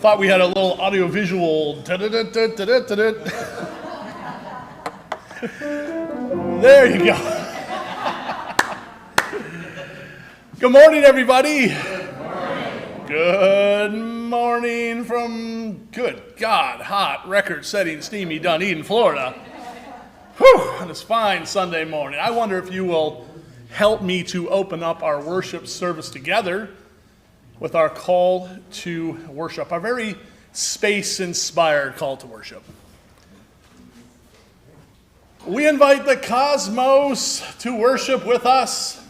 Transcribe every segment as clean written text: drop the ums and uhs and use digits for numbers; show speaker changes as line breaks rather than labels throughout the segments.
thought we had a little audiovisual. There you go. Good morning, everybody.
Good morning.
Good morning from, good God, hot, record-setting, steamy Dunedin, Florida. Whew, on this fine Sunday morning. I wonder if you will help me to open up our worship service together with our call to worship, our very space-inspired call to worship. We invite the cosmos to worship with us.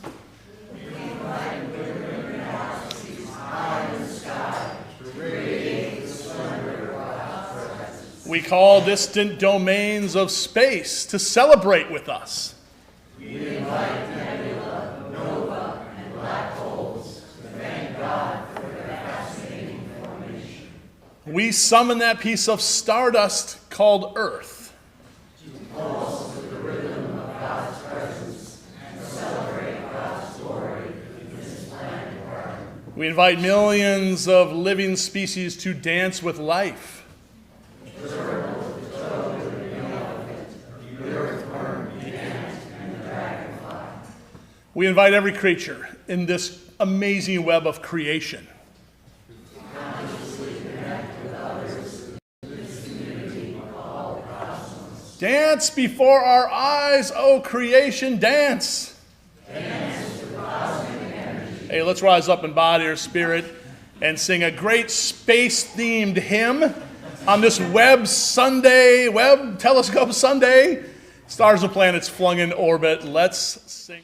We call distant domains of space to celebrate with us.
We invite nebula, nova, and black holes to thank God for their fascinating formation.
We summon that piece of stardust called Earth.
To pulse with the rhythm of God's presence and celebrate God's glory in this planet Earth.
We invite millions of living species to dance with life. We invite every creature in this amazing web of creation. Dance before our eyes, O creation, dance. Hey, let's rise up in body or spirit and sing a great space-themed hymn on this Webb Telescope Sunday. Stars and planets flung in orbit. Let's sing.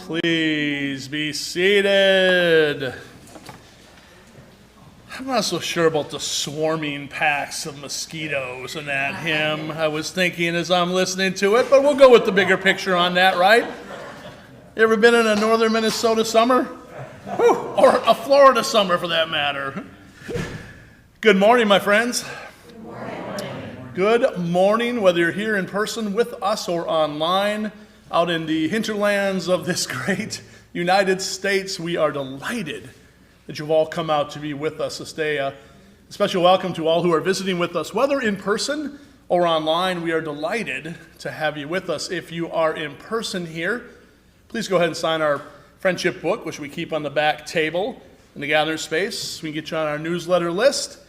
Please be seated. I'm not so sure about the swarming packs of mosquitoes in that hymn. I was thinking as I'm listening to it, but we'll go with the bigger picture on that, right? You ever been in a northern Minnesota summer? Whew, or a Florida summer for that matter. Good morning, my friends.
Good morning.
Good morning, whether you're here in person with us or online. Out in the hinterlands of this great United States, we are delighted that you've all come out to be with us this day. A special welcome to all who are visiting with us, whether in person or online, we are delighted to have you with us. If you are in person here, please go ahead and sign our friendship book, which we keep on the back table in the gathering space. We can get you on our newsletter list.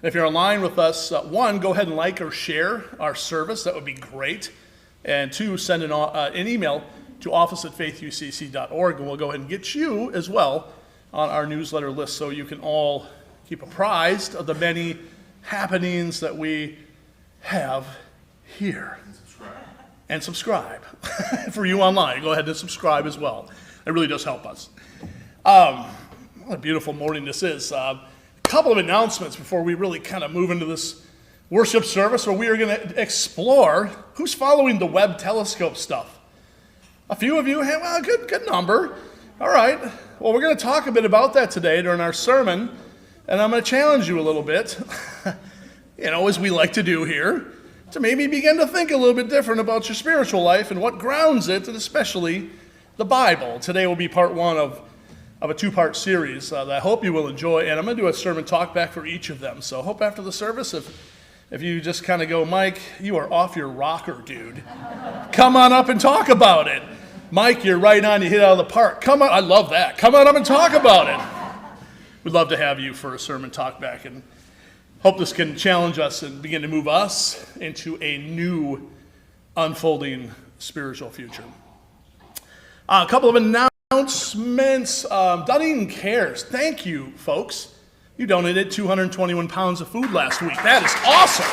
And if you're online with us, one, go ahead and like or share our service. That would be great. And two, send an email to office@faithucc.org, and we'll go ahead and get you as well on our newsletter list so you can all keep apprised of the many happenings that we have here. And subscribe. For you online, go ahead and subscribe as well. It really does help us. What a beautiful morning this is. A couple of announcements before we really kind of move into this worship service where we are going to explore who's following the Webb telescope stuff. A few of you, hey, well, good number. All right. Well, we're going to talk a bit about that today during our sermon, and I'm going to challenge you a little bit, as we like to do here, to maybe begin to think a little bit different about your spiritual life and what grounds it, and especially the Bible. Today will be part one of a two-part series that I hope you will enjoy, and I'm going to do a sermon talk back for each of them. So I hope after the service, if you just kind of go, Mike, you are off your rocker, dude. Come on up and talk about it. Mike, you're right on, you hit it out of the park. Come on, I love that. Come on up and talk about it. We'd love to have you for a sermon talk back, and hope this can challenge us and begin to move us into a new unfolding spiritual future. A couple of announcements. Dunedin Cares. Thank you, folks. You donated 221 pounds of food last week. That is awesome.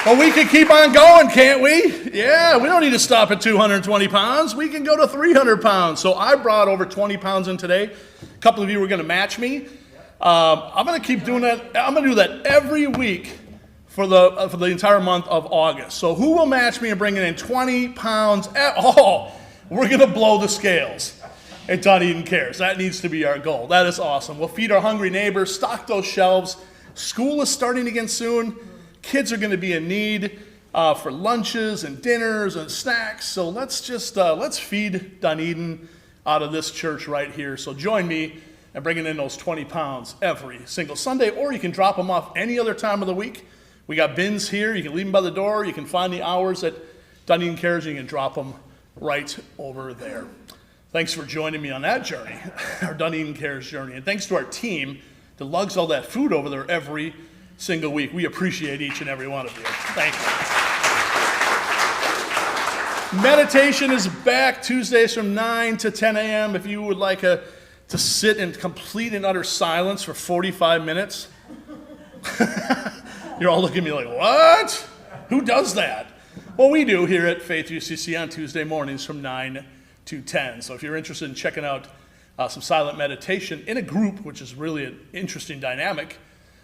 Well, we can keep on going, can't we? Yeah, we don't need to stop at 220 pounds. We can go to 300 pounds. So I brought over 20 pounds in today. A couple of you were going to match me. I'm going to keep doing that. I'm going to do that every week for the entire month of August. So who will match me in bringing in 20 pounds? We're going to blow the scales at Dunedin Cares. That needs to be our goal. That is awesome. We'll feed our hungry neighbors, stock those shelves. School is starting again soon. Kids are going to be in need for lunches and dinners and snacks. So let's feed Dunedin out of this church right here. So join me in bringing in those 20 pounds every single Sunday, or you can drop them off any other time of the week. We got bins here. You can leave them by the door. You can find the hours at Dunedin Cares, and you can drop them right over there. Thanks for joining me on that journey, our Dunedin Cares journey. And thanks to our team that lugs all that food over there every single week. We appreciate each and every one of you. Thank you. Meditation is back Tuesdays from 9 to 10 a.m. If you would like to sit in complete and utter silence for 45 minutes. You're all looking at me like, what? Who does that? Well, we do here at Faith UCC on Tuesday mornings from 9 to 10. So if you're interested in checking out some silent meditation in a group, which is really an interesting dynamic,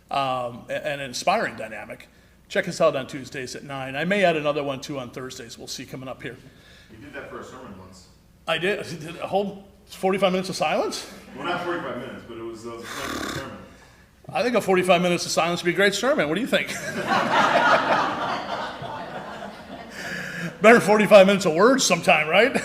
an inspiring dynamic, check us out on Tuesdays at 9. I may add another one too on Thursdays. We'll see coming up here.
You did that for a sermon once.
I did a whole 45 minutes of silence?
Well, not 45 minutes, but it was a sermon.
I think a 45 minutes of silence would be a great sermon. What do you think? Better 45 minutes of words sometime, right?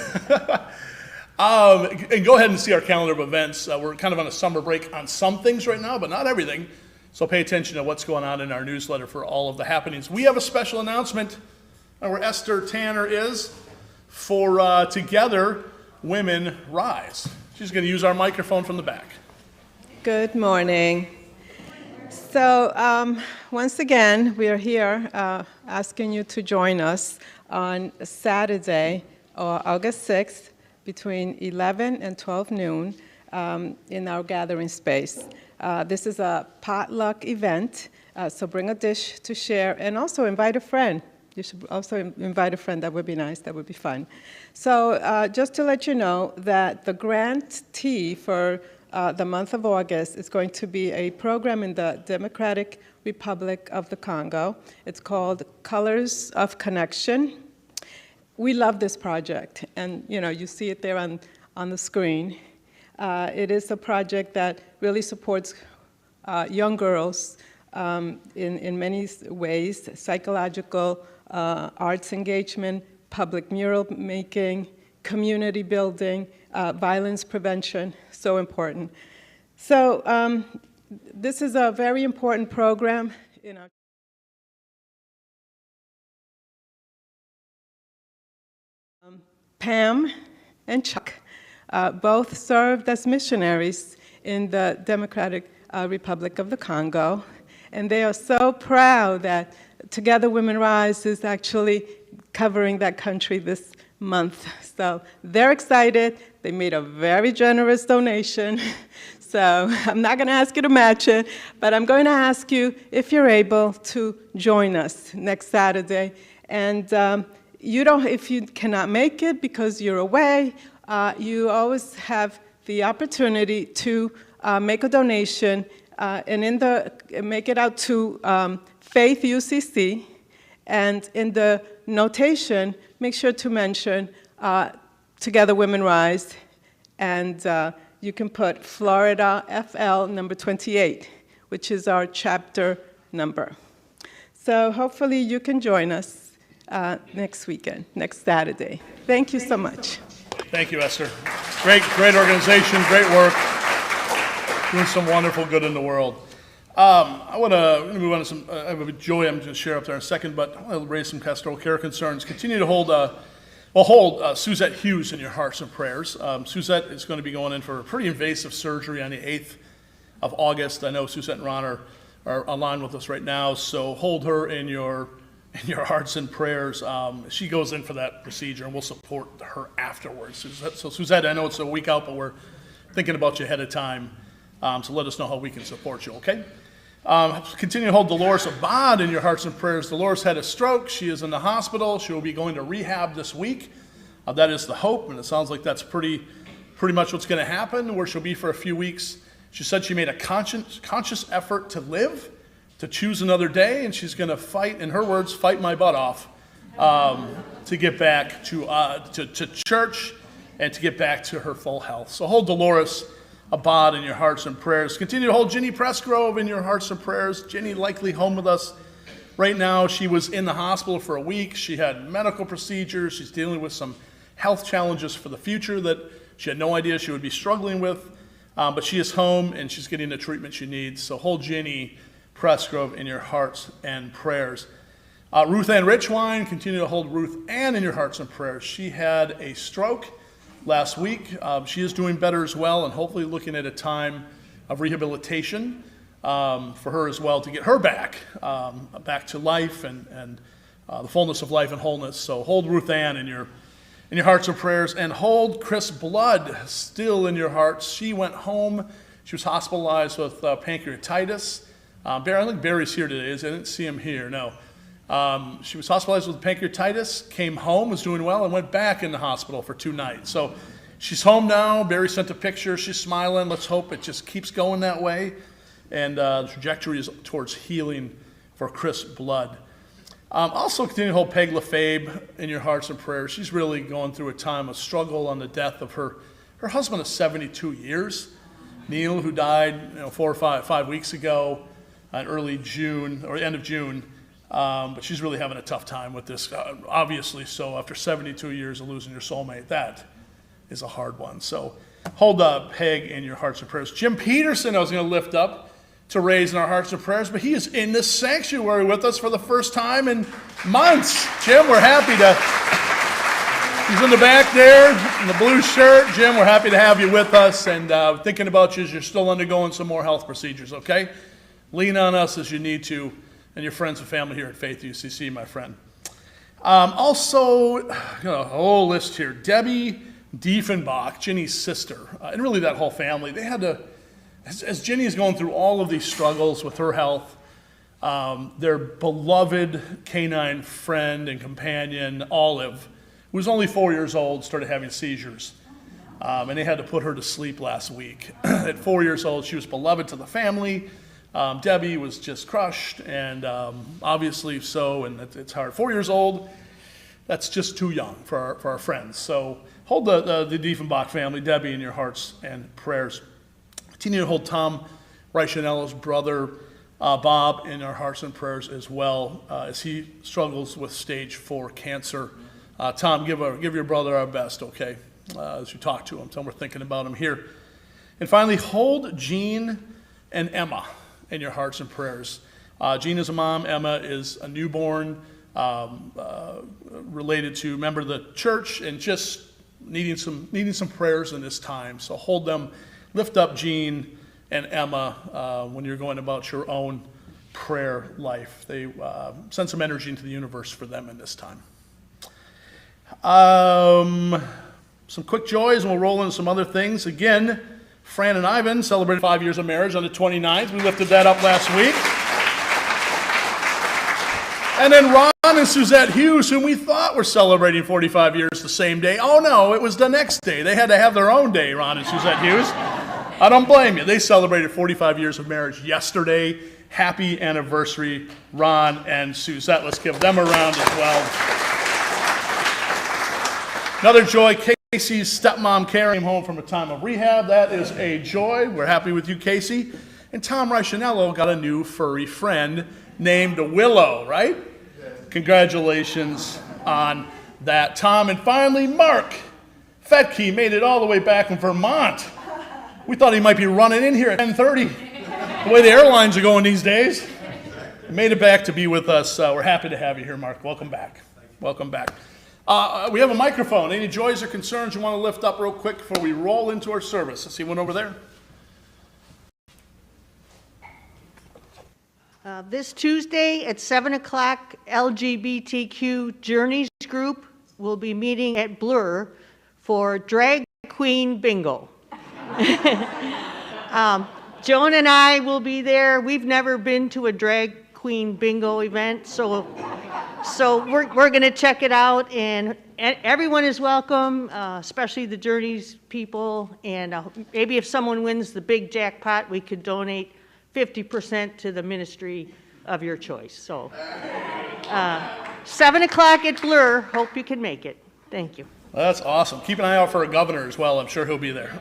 And go ahead and see our calendar of events. We're kind of on a summer break on some things right now, but not everything. So pay attention to what's going on in our newsletter for all of the happenings. We have a special announcement where Esther Tanner is for Together Women Rise. She's going to use our microphone from the back.
Good morning. So once again, we are here asking you to join us on Saturday, August 6th, between 11 and 12 noon in our gathering space. This is a potluck event, so bring a dish to share and also invite a friend. You should also invite a friend. That would be nice. That would be fun. So just to let you know that the grantee for the month of August is going to be a program in the Democratic Republic of the Congo. It's called Colors of Connection. We love this project, and you see it there on the screen. It is a project that really supports young girls in many ways: psychological, arts engagement, public mural making, community building, violence prevention. So important. So this is a very important program. in our Pam and Chuck both served as missionaries in the Democratic Republic of the Congo, and they are so proud that Together Women Rise is actually covering that country this month. So they're excited. They made a very generous donation. So I'm not going to ask you to match it, but I'm going to ask you if you're able to join us next Saturday. And if you cannot make it because you're away, you always have the opportunity to make a donation and make it out to Faith UCC, and in the notation, make sure to mention Together Women Rise, and you can put Florida FL number 28, which is our chapter number. So hopefully you can join us next weekend, next Saturday. Thank you so much.
Thank you, Esther. Great organization, great work, doing some wonderful good in the world. I want to move on to some, I have a joy I'm going to share up there in a second, but I want to raise some pastoral care concerns. Continue to hold Suzette Hughes in your hearts and prayers. Suzette is going to be going in for a pretty invasive surgery on the 8th of August. I know Suzette and Ron are online with us right now, so hold her in your hearts and prayers. She goes in for that procedure, and we'll support her afterwards. So Suzette, I know it's a week out, but we're thinking about you ahead of time, so let us know how we can support you, okay? Continue to hold Dolores Abad in your hearts and prayers. Dolores had a stroke. She is in the hospital. She will be going to rehab this week. That is the hope, and it sounds like that's pretty much what's going to happen, where she'll be for a few weeks. She said she made a conscious effort to live, to choose another day, and she's going to fight, in her words, fight my butt off to get back to church and to get back to her full health. So hold Dolores Abad in your hearts and prayers. Continue to hold Ginny Pressgrove in your hearts and prayers. Ginny likely home with us right now. She was in the hospital for a week. She had medical procedures. She's dealing with some health challenges for the future that she had no idea she would be struggling with. But she is home and she's getting the treatment she needs. So hold Ginny Pressgrove in your hearts and prayers. Ruth Ann Richwine, continue to hold Ruth Ann in your hearts and prayers. She had a stroke last week. She is doing better as well, and hopefully looking at a time of rehabilitation for her as well to get her back to life and the fullness of life and wholeness. So hold Ruth Ann in your hearts and prayers, and hold Chris Blood still in your hearts. She went home. She was hospitalized with pancreatitis. I think Barry's here today. I didn't see him here, no. She was hospitalized with pancreatitis, came home, was doing well, and went back in the hospital for 2 nights. So she's home now. Barry sent a picture. She's smiling. Let's hope it just keeps going that way. And the trajectory is towards healing for Chris Blood. Also continue to hold Peg Lefebvre in your hearts and prayers. She's really going through a time of struggle on the death of her husband of 72 years, Neil, who died 4 or 5 weeks ago in early June, or end of June. But she's really having a tough time with this, obviously. So after 72 years of losing your soulmate, that is a hard one. So hold Peg in your hearts and prayers. Jim Peterson, I was going to lift up to raise in our hearts and prayers, but he is in the sanctuary with us for the first time in months. Jim, we're happy to, he's in the back there in the blue shirt. Jim, we're happy to have you with us, and thinking about you as you're still undergoing some more health procedures, okay? Lean on us as you need to, and your friends and family here at Faith UCC, my friend. Also, a whole list here. Debbie Diefenbach, Ginny's sister, and really that whole family, they had to, as Ginny is going through all of these struggles with her health, their beloved canine friend and companion, Olive, who was only 4 years old, started having seizures. And they had to put her to sleep last week. At 4 years old, she was beloved to the family. Debbie was just crushed, and obviously so, and it's hard. 4 years old, that's just too young for our friends. So hold the Diefenbach family, Debbie, in your hearts and prayers. Continue to hold Tom Reichenello's brother, Bob, in our hearts and prayers as well, as he struggles with stage 4 cancer. Tom, give your brother our best, okay, as you talk to him. Tell him we're thinking about him here. And finally, hold Jean and Emma in your hearts and prayers. Jean is a mom. Emma is a newborn, related to a member of the church, and just needing some prayers in this time. So hold them, lift up Jean and Emma when you're going about your own prayer life. They send some energy into the universe for them in this time. Some quick joys, and we'll roll into some other things. Again, Fran and Ivan celebrated 5 years of marriage on the 29th. We lifted that up last week. And then Ron and Suzette Hughes, whom we thought were celebrating 45 years the same day. Oh no, it was the next day. They had to have their own day, Ron and Suzette Hughes. I don't blame you. They celebrated 45 years of marriage yesterday. Happy anniversary, Ron and Suzette. Let's give them a round as well. Another joy, Casey's stepmom Karen came home from a time of rehab. That is a joy. We're happy with you, Casey. And Tom Reichinello got a new furry friend named Willow, right? Congratulations on that, Tom. And finally, Mark Fetke made it all the way back from Vermont. We thought he might be running in here at 10:30. The way the airlines are going these days. Made it back to be with us. We're happy to have you here, Mark. Welcome back. Welcome back. We have a microphone. Any joys or concerns you want to lift up real quick before we roll into our service? I see one over there.
This Tuesday at 7 o'clock, LGBTQ Journeys Group will be meeting at Blur for Drag Queen Bingo. Joan and I will be there. We've never been to a Drag Queen Bingo event, so we're going to check it out, and everyone is welcome, especially the Journeys people, and maybe if someone wins the big jackpot, we could donate 50% to the ministry of your choice. So 7 o'clock at Blur. Hope you can make it. Thank you.
Well, that's awesome. Keep an eye out for a governor as well. I'm sure he'll be there.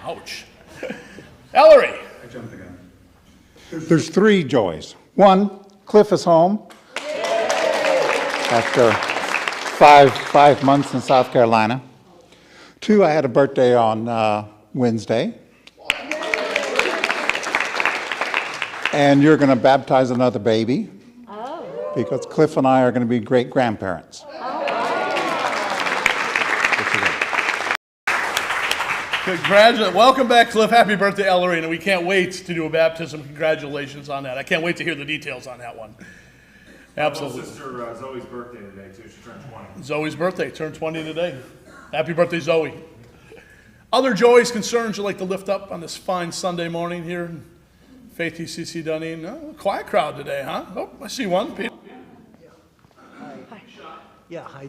Ouch. Ellery.
I jumped again. There's three joys. One, Cliff is home after five months in South Carolina. Two, I had a birthday on Wednesday. And you're going to baptize another baby. Oh. Because Cliff and I are going to be great grandparents.
Welcome back, Cliff. Happy birthday, Ellery. And we can't wait to do a baptism. Congratulations on that. I can't wait to hear the details on that one. Absolutely.
My sister Zoe's birthday today, too. She turned 20.
Zoe's birthday. Turned 20 today. Happy birthday, Zoe. Other joys, concerns you'd like to lift up on this fine Sunday morning here in Faith ECC Dunedin? Oh, quiet crowd today, huh? Oh, I see one. Peter.
Yeah, hi.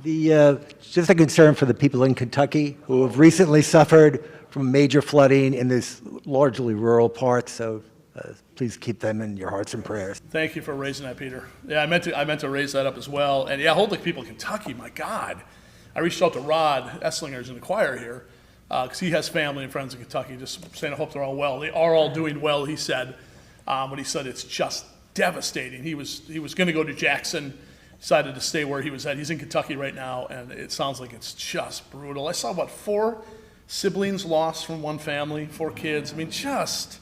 Just a concern for the people in Kentucky who have recently suffered from major flooding in this largely rural part. So please keep them in your hearts and prayers.
Thank you for raising that, Peter. Yeah, I meant to raise that up as well. And yeah, hold the people in Kentucky. My God, I reached out to Rod Esslinger, who's in the choir here, because he has family and friends in Kentucky. Just saying, I hope they're all well. They are all doing well, he said. But he said it's just devastating. He was going to go to Jackson. Decided to stay where he was at. He's in Kentucky right now, and it sounds like it's just brutal. I saw, 4 siblings lost from one family, 4 kids. I mean, just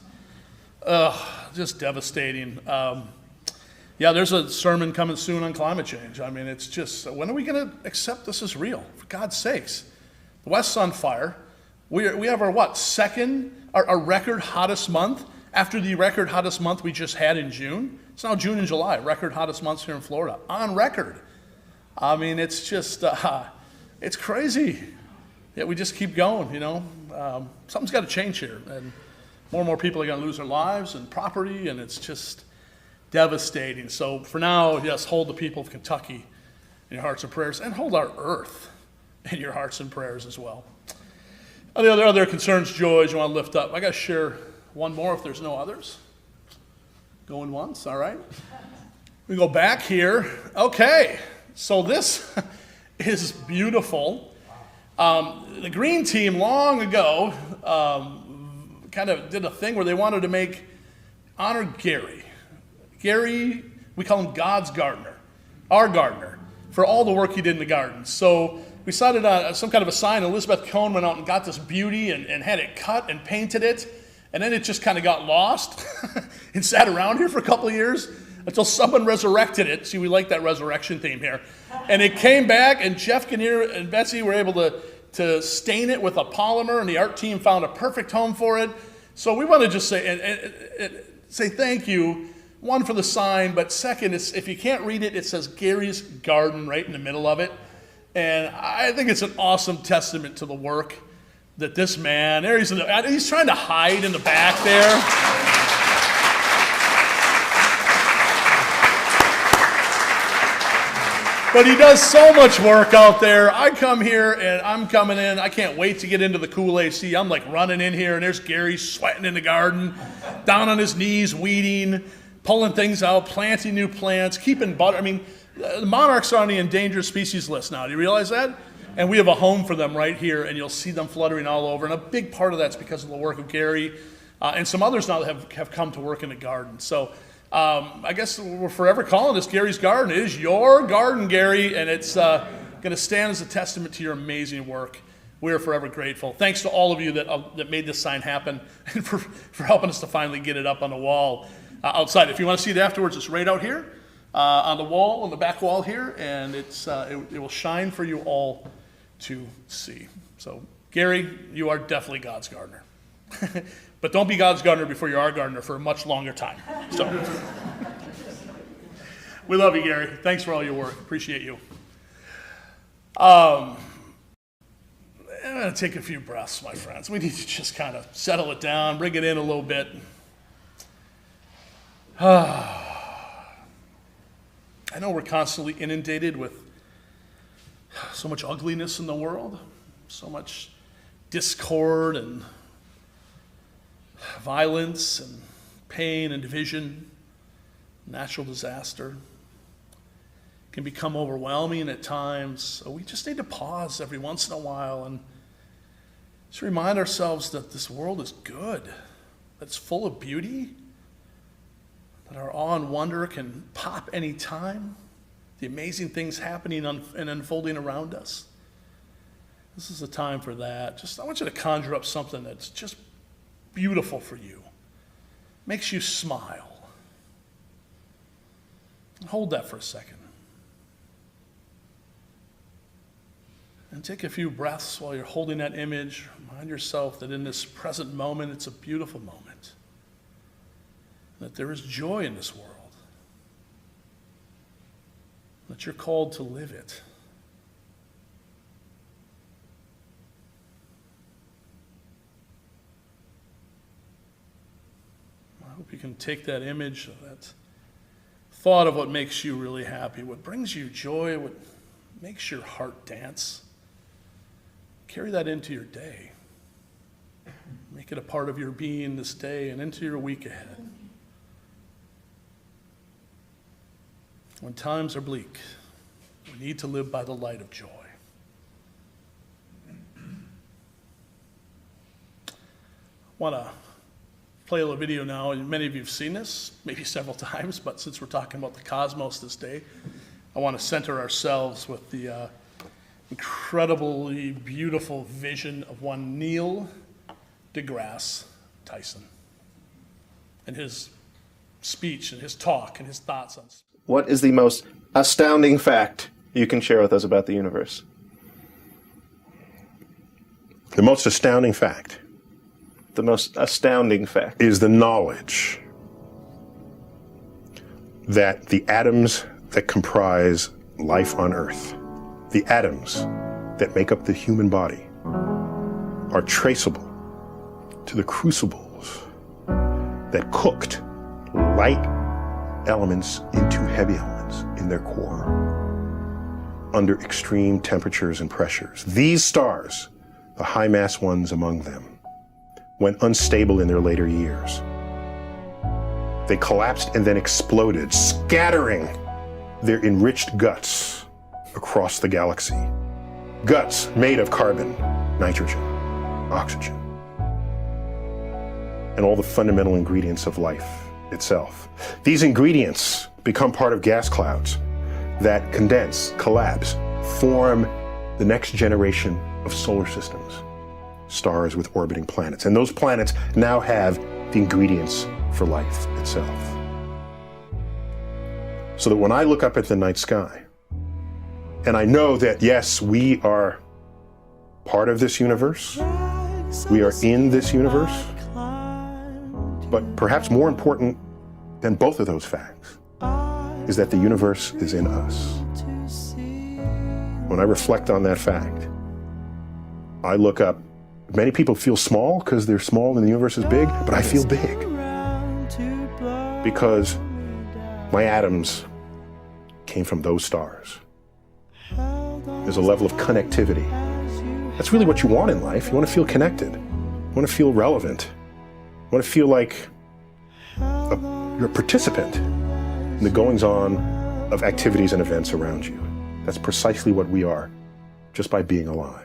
devastating. Yeah, there's a sermon coming soon on climate change. I mean, it's just, when are we going to accept this is real? For God's sakes. The West's on fire. We have our record hottest month after the record hottest month we just had in June. It's now June and July, record hottest months here in Florida, on record. I mean, it's just, it's crazy. Yeah, we just keep going, you know. Something's got to change here, and more people are going to lose their lives and property, and it's just devastating. So for now, yes, hold the people of Kentucky in your hearts and prayers, and hold our earth in your hearts and prayers as well. The other concerns, joys you want to lift up? I got to share one more if there's no others. Going once, all right. We go back here. Okay, so this is beautiful. The green team long ago kind of did a thing where they wanted to honor Gary. Gary, we call him God's gardener, our gardener, for all the work he did in the garden. So we decided on some kind of a sign. Elizabeth Cohn went out and got this beauty and had it cut and painted it. And then it just kind of got lost and sat around here for a couple of years until someone resurrected it. See, we like that resurrection theme here. And it came back, and Jeff Kinnear and Betsy were able to stain it with a polymer, and the art team found a perfect home for it. So we want to just say thank you, one, for the sign, but second, if you can't read it, it says Gary's Garden right in the middle of it. And I think it's an awesome testament to the work that this man, he's trying to hide in the back there. But he does so much work out there. I come here and I'm coming in. I can't wait to get into the cool AC. I'm like running in here, and there's Gary sweating in the garden, down on his knees, weeding, pulling things out, planting new plants, keeping butter. I mean, the monarchs are on the endangered species list now. Do you realize that? And we have a home for them right here, and you'll see them fluttering all over. And a big part of that's because of the work of Gary and some others now that have come to work in the garden. So I guess we're forever calling this Gary's Garden. It is your garden, Gary, and it's going to stand as a testament to your amazing work. We are forever grateful. Thanks to all of you that made this sign happen and for helping us to finally get it up on the wall outside. If you want to see it afterwards, it's right out here on the wall, on the back wall here, and it will shine for you all to see. So, Gary, you are definitely God's gardener. But don't be God's gardener before you are a gardener for a much longer time. So, we love you, Gary. Thanks for all your work. Appreciate you. I'm going to take a few breaths, my friends. We need to just kind of settle it down, bring it in a little bit. I know we're constantly inundated with so much ugliness in the world, so much discord and violence and pain and division, natural disaster. It can become overwhelming at times. So we just need to pause every once in a while and just remind ourselves that this world is good, that it's full of beauty, that our awe and wonder can pop any time, the amazing things happening and unfolding around us. This is a time for that. I want you to conjure up something that's just beautiful for you, makes you smile. Hold that for a second. And take a few breaths while you're holding that image. Remind yourself that in this present moment, it's a beautiful moment. That there is joy in this world. That you're called to live it. I hope you can take that image, that thought of what makes you really happy, what brings you joy, what makes your heart dance. Carry that into your day. Make it a part of your being this day and into your week ahead. When times are bleak, we need to live by the light of joy. I want to play a little video now. Many of you have seen this, maybe several times, but since we're talking about the cosmos this day, I want to center ourselves with the incredibly beautiful vision of one Neil deGrasse Tyson and his speech and his talk and his thoughts on space.
What is the most astounding fact you can share with us about the universe?
The most astounding fact
The most astounding fact
is the knowledge that the atoms that comprise life on Earth, the atoms that make up the human body, are traceable to the crucibles that cooked light elements into heavy elements in their core under extreme temperatures and pressures. These stars, the high mass ones among them, went unstable in their later years. They collapsed and then exploded, scattering their enriched guts across the galaxy. Guts made of carbon, nitrogen, oxygen, and all the fundamental ingredients of life itself. These ingredients become part of gas clouds that condense, collapse, form the next generation of solar systems. stars with orbiting planets. And those planets now have the ingredients for life itself. So that when I look up at the night sky, and I know that, yes, we are part of this universe, we are in this universe, but perhaps more important than both of those facts is that the universe is in us. When I reflect on that fact, I look up. Many people feel small because they're small and the universe is big, but I feel big because my atoms came from those stars. There's a level of connectivity. That's really what you want in life. You want to feel connected. You want to feel relevant. You want to feel like you're a participant in the goings-on of activities and events around you. That's precisely what we are, just by being alive.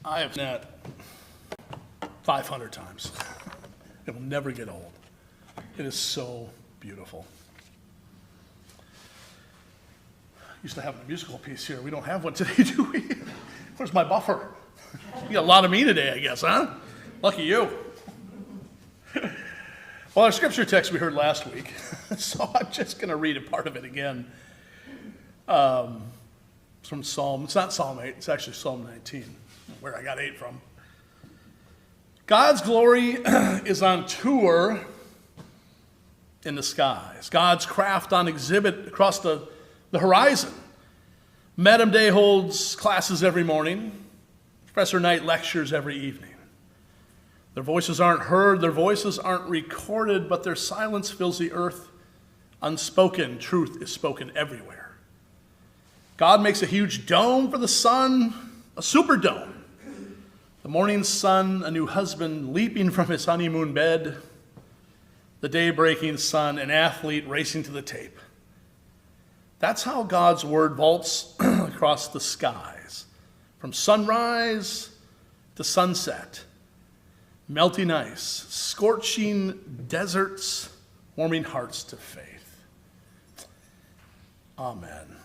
I have that 500 times. It will never get old. It is so beautiful. Used to have a musical piece here. We don't have one today, do we? Where's my buffer? You got a lot of me today, I guess, huh? Lucky you. Well, our scripture text we heard last week, so I'm just going to read a part of it again. It's from Psalm, it's not Psalm 8, it's actually Psalm 19, where I got 8 from. God's glory is on tour in the skies. God's craft on exhibit across the horizon. Madam Day holds classes every morning. Professor Knight lectures every evening. Their voices aren't heard, their voices aren't recorded, but their silence fills the earth. Unspoken truth is spoken everywhere. God makes a huge dome for the sun, a superdome. The morning sun, a new husband leaping from his honeymoon bed. The day-breaking sun, an athlete racing to the tape. That's how God's word vaults across the skies, from sunrise to sunset. Melting ice, scorching deserts, warming hearts to faith. Amen.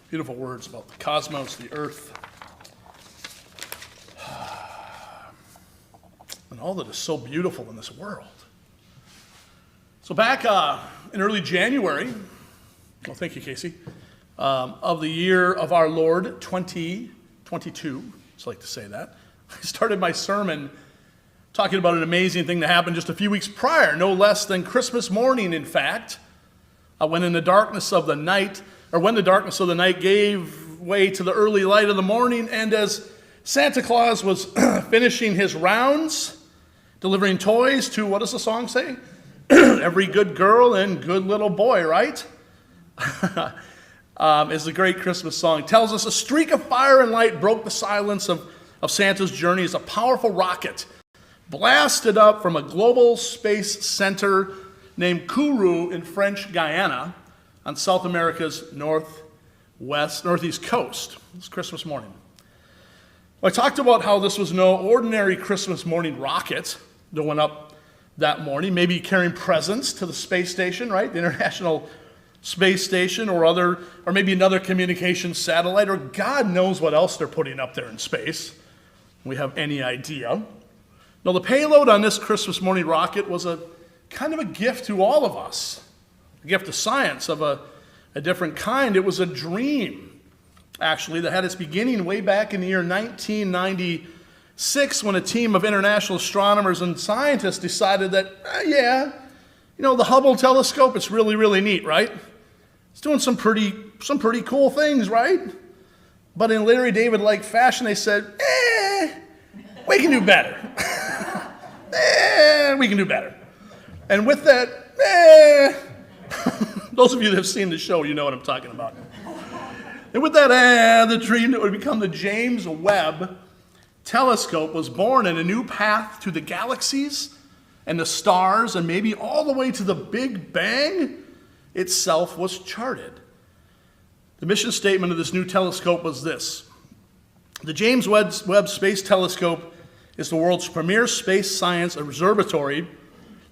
Beautiful words about the cosmos, the earth, and all that is so beautiful in this world. So back in early January, well, thank you, Casey, of the year of our Lord, 2022, just like to say that, I started my sermon talking about an amazing thing that happened just a few weeks prior, no less than Christmas morning, in fact, when the darkness of the night gave way to the early light of the morning, and as Santa Claus was finishing his rounds, delivering toys to, what does the song say? Every good girl and good little boy, right? Is the great Christmas song. It tells us a streak of fire and light broke the silence of Santa's journey as a powerful rocket blasted up from a global space center named Kourou in French Guiana on South America's northeast coast. This Christmas morning. Well, I talked about how this was no ordinary Christmas morning rocket that went up that morning, maybe carrying presents to the space station, right? The International Space Station or maybe another communications satellite, or God knows what else they're putting up there in space. We have any idea. Now, the payload on this Christmas morning rocket was a kind of a gift to all of us, a gift of science of a different kind. It was a dream, actually, that had its beginning way back in the year 1996 when a team of international astronomers and scientists decided that, the Hubble telescope, it's really, really neat, right? It's doing some pretty cool things, right? But in Larry David-like fashion, they said, we can do better. We can do better. And with that, those of you that have seen the show, you know what I'm talking about. And with that, the dream that would become the James Webb Telescope was born, and a new path to the galaxies and the stars and maybe all the way to the Big Bang itself was charted. The mission statement of this new telescope was this: the James Webb Space Telescope is the world's premier space science observatory.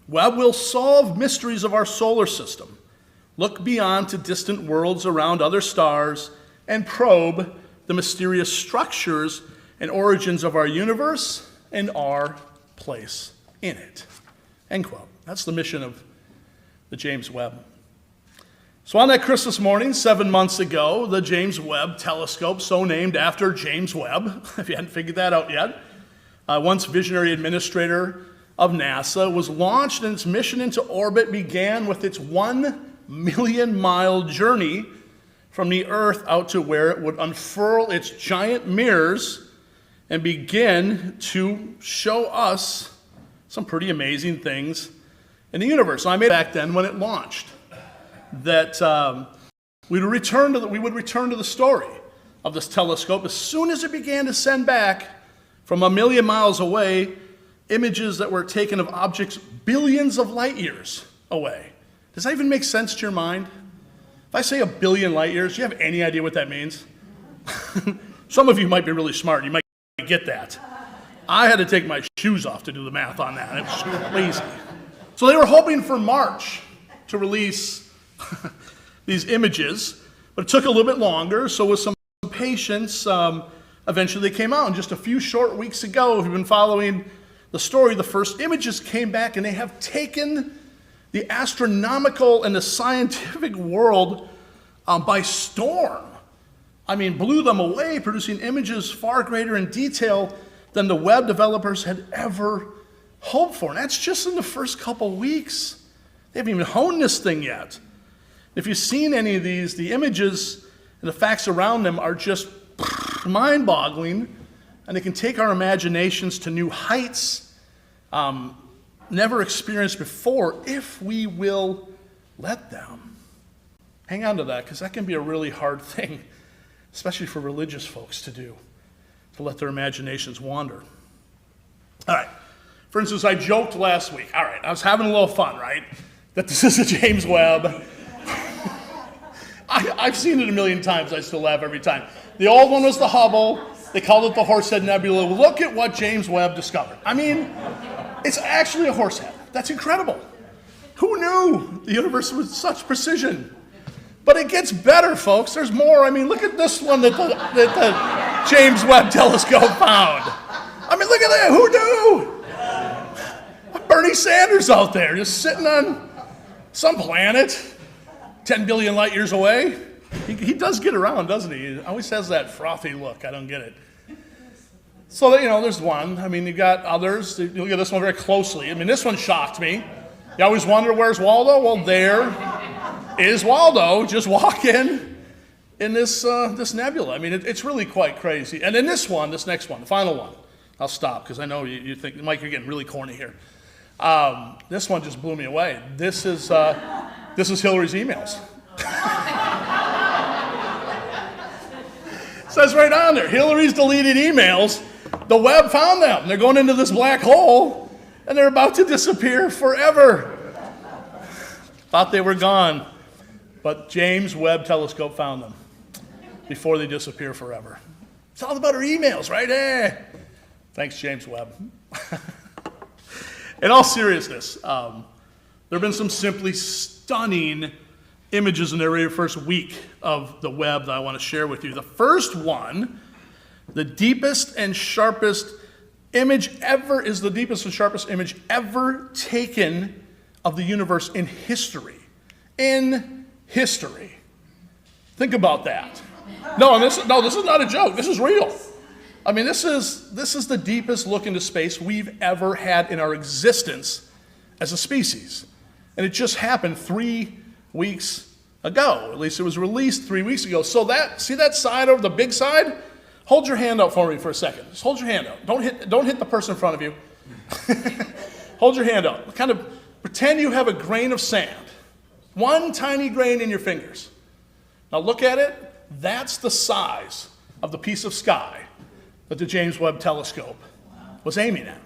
Webb will solve mysteries of our solar system, look beyond to distant worlds around other stars, and probe the mysterious structures and origins of our universe and our place in it. End quote. That's the mission of the James Webb. So on that Christmas morning, 7 months ago, the James Webb Telescope, so named after James Webb, if you hadn't figured that out yet, once visionary administrator of NASA, was launched, and its mission into orbit began with its 1 million-mile journey from the Earth out to where it would unfurl its giant mirrors and begin to show us some pretty amazing things in the universe. And I made back then when it launched that we would return to the story of this telescope as soon as it began to send back from 1 million miles away images that were taken of objects billions of light years away. Does that even make sense to your mind? If I say 1 billion light years, do you have any idea what that means? Some of you might be really smart. You might get that. I had to take my shoes off to do the math on that. It was crazy. So they were hoping for March to release these images, but it took a little bit longer. So with some patience, eventually they came out. And just a few short weeks ago, if you've been following the story, the first images came back, and they have taken the astronomical and the scientific world by storm. I mean, blew them away, producing images far greater in detail than the web developers had ever hoped for. And that's just in the first couple weeks. They haven't even honed this thing yet. If you've seen any of these, the images and the facts around them are just mind-boggling, and they can take our imaginations to new heights never experienced before if we will let them. Hang on to that, because that can be a really hard thing, especially for religious folks to do, to let their imaginations wander. All right. For instance, I joked last week. All right, I was having a little fun, right? That this is a James Webb. I've seen it a million times. I still laugh every time. The old one was the Hubble. They called it the Horsehead Nebula. Look at what James Webb discovered. I mean, it's actually a horsehead. That's incredible. Who knew the universe with such precision? But it gets better, folks. There's more. I mean, look at this one that the James Webb Telescope found. I mean, look at that. Who knew? Bernie Sanders out there just sitting on some planet 10 billion light years away. He does get around, doesn't he? He always has that frothy look. I don't get it. So, there's one. I mean, you got others. You look at this one very closely. I mean, this one shocked me. You always wonder, where's Waldo? Well, there is Waldo just walking in this nebula. I mean, it's really quite crazy. And then this next one, the final one. I'll stop because I know you think, Mike, you're getting really corny here. This one just blew me away. This is Hillary's emails. It says right on there, Hillary's deleted emails. The Webb found them. They're going into this black hole, and they're about to disappear forever. Thought they were gone, but James Webb Telescope found them before they disappear forever. It's all about her emails, right? Thanks, James Webb. In all seriousness, there have been some simply stunning images in the very first week of the web that I want to share with you. The first one, the deepest and sharpest image ever, is the deepest and sharpest image ever taken of the universe in history. In history. Think about that. No, this is not a joke. This is real. I mean, this is the deepest look into space we've ever had in our existence as a species. And it just happened 3 weeks ago. At least it was released 3 weeks ago. So see that side over the big side? Hold your hand out for me for a second. Just hold your hand out. Don't hit the person in front of you. Hold your hand out. Kind of pretend you have a grain of sand. One tiny grain in your fingers. Now look at it. That's the size of the piece of sky that the James Webb Telescope was aiming at.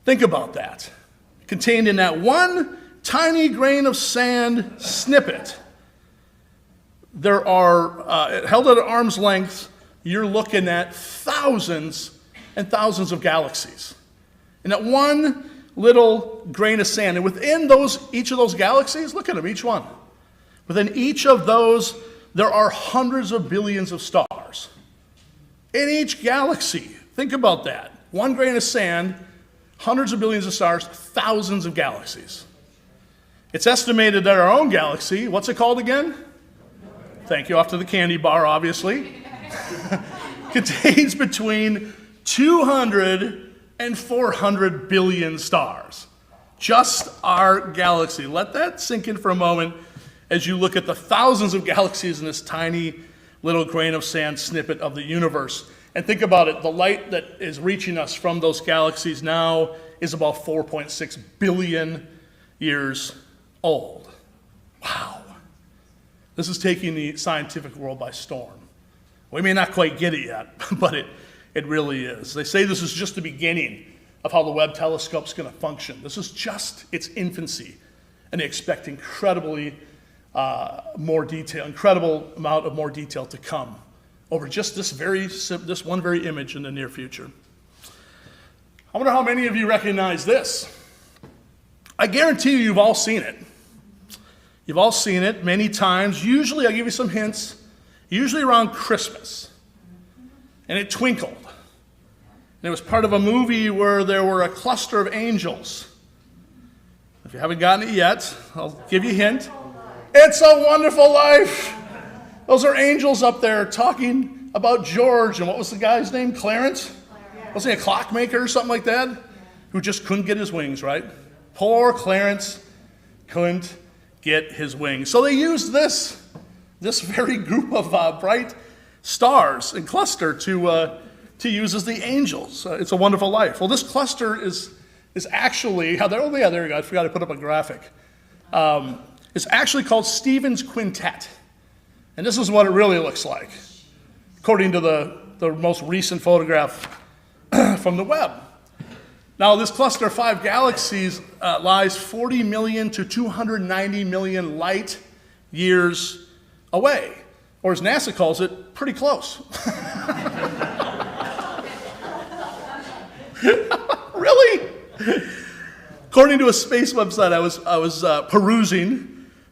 Think about that. Contained in that one tiny grain of sand snippet, there are, held at arm's length, you're looking at thousands and thousands of galaxies. And that one little grain of sand, and within each of those galaxies, look at them, each one. Within each of those, there are hundreds of billions of stars. In each galaxy, think about that. One grain of sand, hundreds of billions of stars, thousands of galaxies. It's estimated that our own galaxy, what's it called again? Thank you, off to the candy bar, obviously. Contains between 200 and 400 billion stars. Just our galaxy. Let that sink in for a moment as you look at the thousands of galaxies in this tiny little grain of sand snippet of the universe. And think about it, the light that is reaching us from those galaxies now is about 4.6 billion years old. Wow. This is taking the scientific world by storm. We may not quite get it yet, but it really is. They say this is just the beginning of how the Webb telescope's going to function. This is just its infancy, and they expect incredible amount of more detail to come over just this one very image in the near future. I wonder how many of you recognize this. I guarantee you've all seen it. You've all seen it many times. Usually, I'll give you some hints, usually around Christmas. And it twinkled. And it was part of a movie where there were a cluster of angels. If you haven't gotten it yet, I'll give you a hint. It's a Wonderful Life. Those are angels up there talking about George, and what was the guy's name? Clarence? Was he a clockmaker or something like that? Who just couldn't get his wings, right? Poor Clarence couldn't get his wings. So they used this very group of bright stars and cluster to use as the angels. It's a Wonderful Life. Well, this cluster is actually, there you go, I forgot to put up a graphic. It's actually called Stephan's Quintet. And this is what it really looks like, according to the most recent photograph from the Webb. Now, this cluster of 5 galaxies lies 40 million to 290 million light years away, or as NASA calls it, pretty close. Really? According to a space website I was perusing,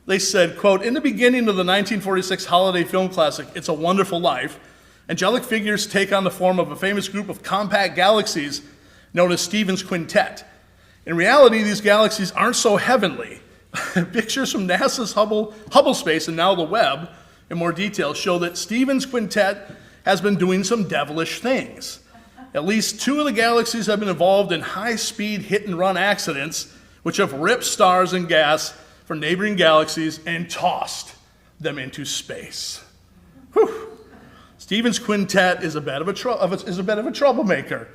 they said, quote, in the beginning of the 1946 holiday film classic, It's a Wonderful Life, angelic figures take on the form of a famous group of compact galaxies known as Stephan's Quintet. In reality, these galaxies aren't so heavenly. Pictures from NASA's Hubble Space and now the Webb, in more detail, show that Stephan's Quintet has been doing some devilish things. At least 2 of the galaxies have been involved in high-speed hit-and-run accidents, which have ripped stars and gas from neighboring galaxies and tossed them into space. Whew. Stephan's Quintet is a bit of a troublemaker,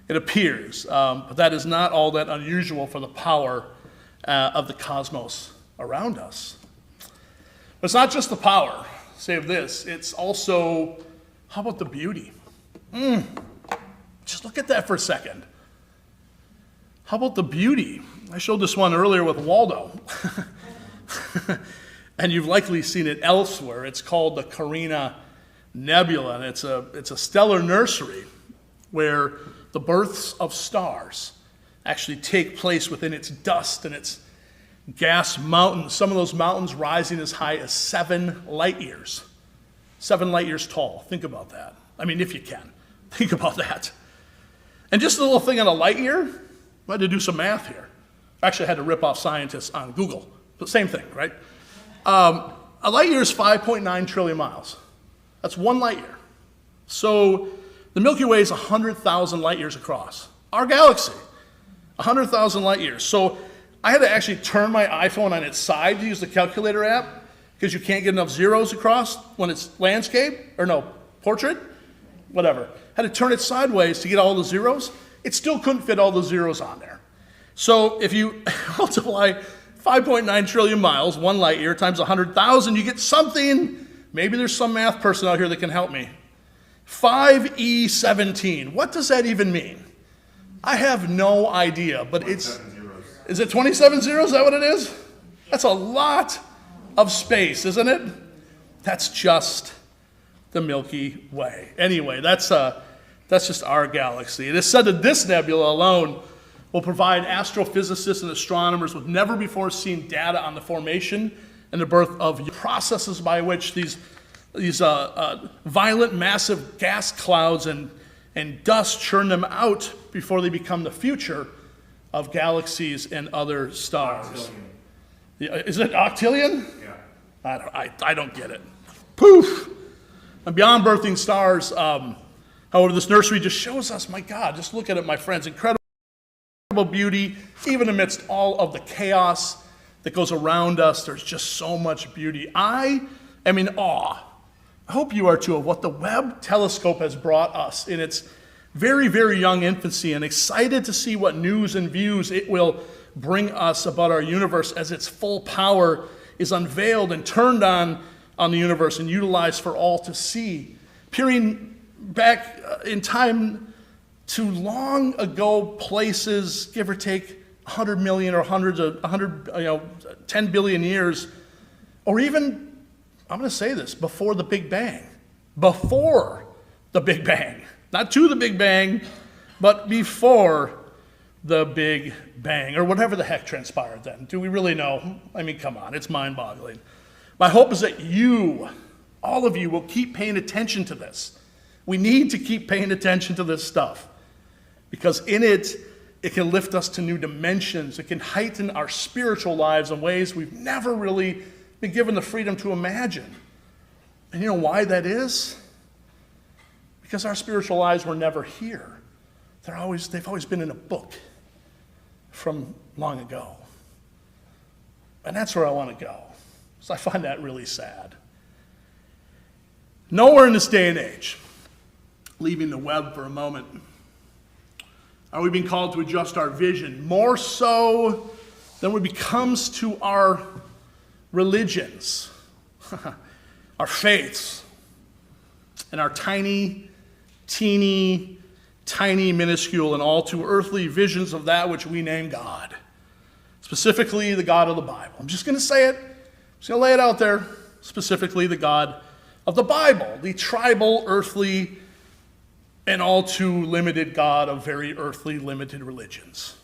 it appears, but that is not all that unusual for the power of the cosmos around us. But it's not just the power, save this, it's also, how about the beauty? Just look at that for a second. How about the beauty? I showed this one earlier with Waldo. And you've likely seen it elsewhere. It's called the Carina Nebula, and it's a stellar nursery where the births of stars actually take place within its dust and its gas mountains. Some of those mountains rising as high as 7 light years. 7 light years tall. Think about that. I mean, if you can. Think about that. And just a little thing on a light year, I had to do some math here. Actually, I had to rip off scientists on Google. But same thing, right? A light year is 5.9 trillion miles. That's 1 light year. So the Milky Way is 100,000 light years across. Our galaxy, 100,000 light years. So I had to actually turn my iPhone on its side to use the calculator app because you can't get enough zeros across when it's landscape, or no, portrait, whatever. Had to turn it sideways to get all the zeros. It still couldn't fit all the zeros on there. So if you multiply 5.9 trillion miles, 1 light year, times 100,000, you get something. Maybe there's some math person out here that can help me. 5E17. What does that even mean? I have no idea, but it's... Is it 27 zeros? Is that what it is? That's a lot of space, isn't it? That's just the Milky Way. Anyway, that's just our galaxy. It is said that this nebula alone will provide astrophysicists and astronomers with never before seen data on the formation and the birth of processes by which these violent, massive gas clouds and dust churn them out before they become the future of galaxies and other stars. Is it octillion? Yeah. I don't get it. Poof! And beyond birthing stars, however, this nursery just shows us, my God, just look at it, my friends, incredible beauty, even amidst all of the chaos that goes around us. There's just so much beauty. I am in awe. I hope you are too, of what the Webb telescope has brought us in its very, very young infancy, and excited to see what news and views it will bring us about our universe as its full power is unveiled and turned on the universe and utilized for all to see. Peering back in time to long ago places, give or take 100 million or 10 billion years, or even, I'm going to say this, before the Big Bang. Before the Big Bang. Not to the Big Bang, but before the Big Bang, or whatever the heck transpired then. Do we really know? I mean, come on, it's mind-boggling. My hope is that you, all of you, will keep paying attention to this. We need to keep paying attention to this stuff, because in it can lift us to new dimensions. It can heighten our spiritual lives in ways we've never really been given the freedom to imagine. And you know why that is? Because our spiritual lives were never here. They've always been in a book from long ago. And that's where I want to go. So I find that really sad. Nowhere in this day and age, leaving the web for a moment, are we being called to adjust our vision more so than when it comes to our religions, our faiths, and our tiny, teeny, tiny, minuscule, and all too earthly visions of that which we name God, specifically the God of the Bible. I'm just going to say it. I'm just going to lay it out there. Specifically the God of the Bible, the tribal, earthly, and all too limited God of very earthly, limited religions.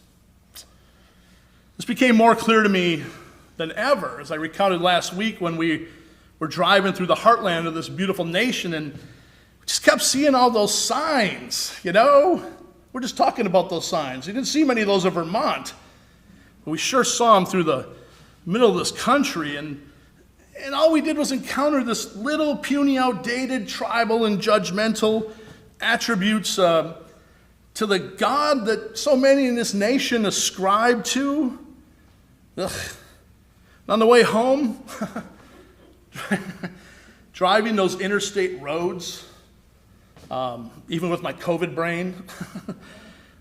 This became more clear to me than ever, as I recounted last week when we were driving through the heartland of this beautiful nation, and just kept seeing all those signs, you know? We're just talking about those signs. You didn't see many of those in Vermont, but we sure saw them through the middle of this country, and all we did was encounter this little puny, outdated, tribal, and judgmental attributes to the God that so many in this nation ascribe to. Ugh. On the way home, driving those interstate roads, even with my COVID brain,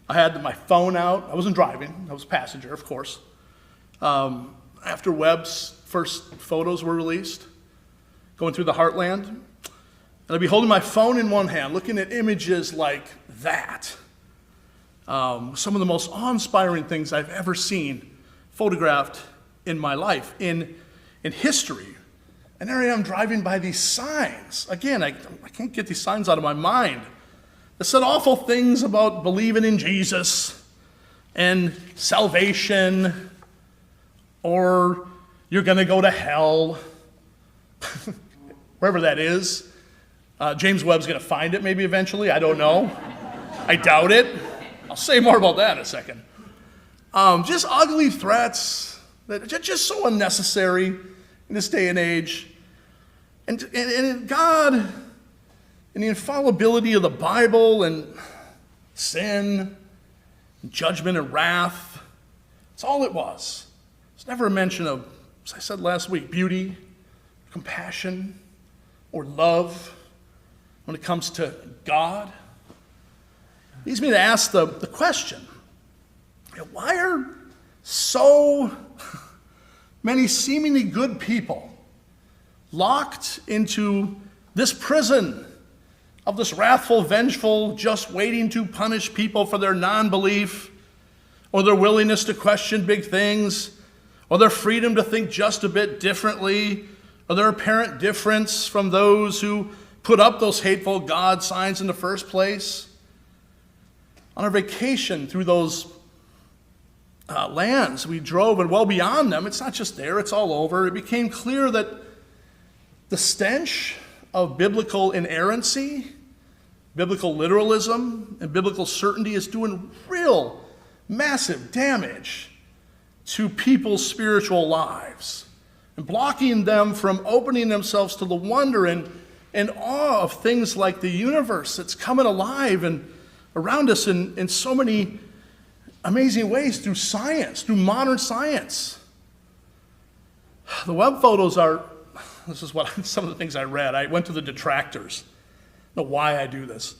I had my phone out. I wasn't driving. I was a passenger, of course. After Webb's first photos were released, going through the heartland, and I'd be holding my phone in one hand, looking at images like that. Some of the most awe-inspiring things I've ever seen photographed in my life, in history. And there I am driving by these signs. Again, I can't get these signs out of my mind. That said awful things about believing in Jesus, and salvation, or you're going to go to hell, wherever that is. James Webb's going to find it maybe eventually. I don't know. I doubt it. I'll say more about that in a second. Just ugly threats that are just so unnecessary in this day and age. And God, and the infallibility of the Bible, and sin, and judgment and wrath, it's all it was. It's never a mention of, as I said last week, beauty, compassion, or love when it comes to God. It leads me to ask the question, why are so many seemingly good people locked into this prison of this wrathful, vengeful, just waiting to punish people for their non-belief, or their willingness to question big things, or their freedom to think just a bit differently, or their apparent difference from those who put up those hateful God signs in the first place? On our vacation through those lands we drove, and well beyond them, it's not just there, it's all over. It became clear that the stench of biblical inerrancy, biblical literalism, and biblical certainty is doing real, massive damage to people's spiritual lives and blocking them from opening themselves to the wonder and awe of things like the universe that's coming alive and around us in so many amazing ways through science, through modern science. The web photos are, this is what some of the things I read. I went to the detractors. I don't know why I do this.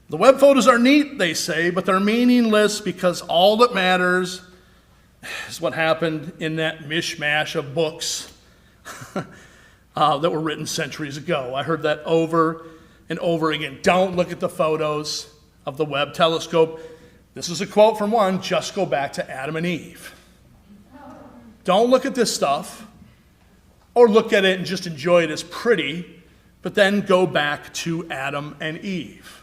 The web photos are neat, they say, but they're meaningless because all that matters is what happened in that mishmash of books that were written centuries ago. I heard that over and over again. Don't look at the photos of the Webb telescope. This is a quote from one, just go back to Adam and Eve. Don't look at this stuff, or look at it and just enjoy it as pretty, but then go back to Adam and Eve.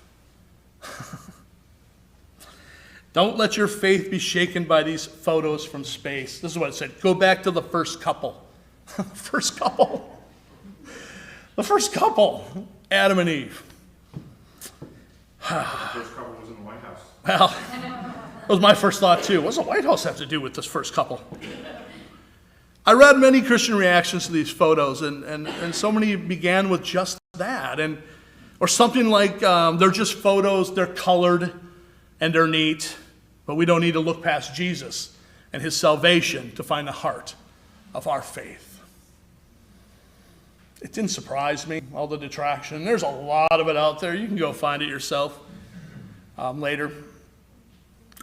Don't let your faith be shaken by these photos from space. This is what it said. Go back to the first couple. First couple. The first couple, Adam and Eve.
The first couple was in the White House.
Well, that was my first thought too. What does the White House have to do with this first couple? I read many Christian reactions to these photos, and so many began with just that, or something like, they're just photos, they're colored, and they're neat, but we don't need to look past Jesus and his salvation to find the heart of our faith. It didn't surprise me, all the detraction. There's a lot of it out there. You can go find it yourself later.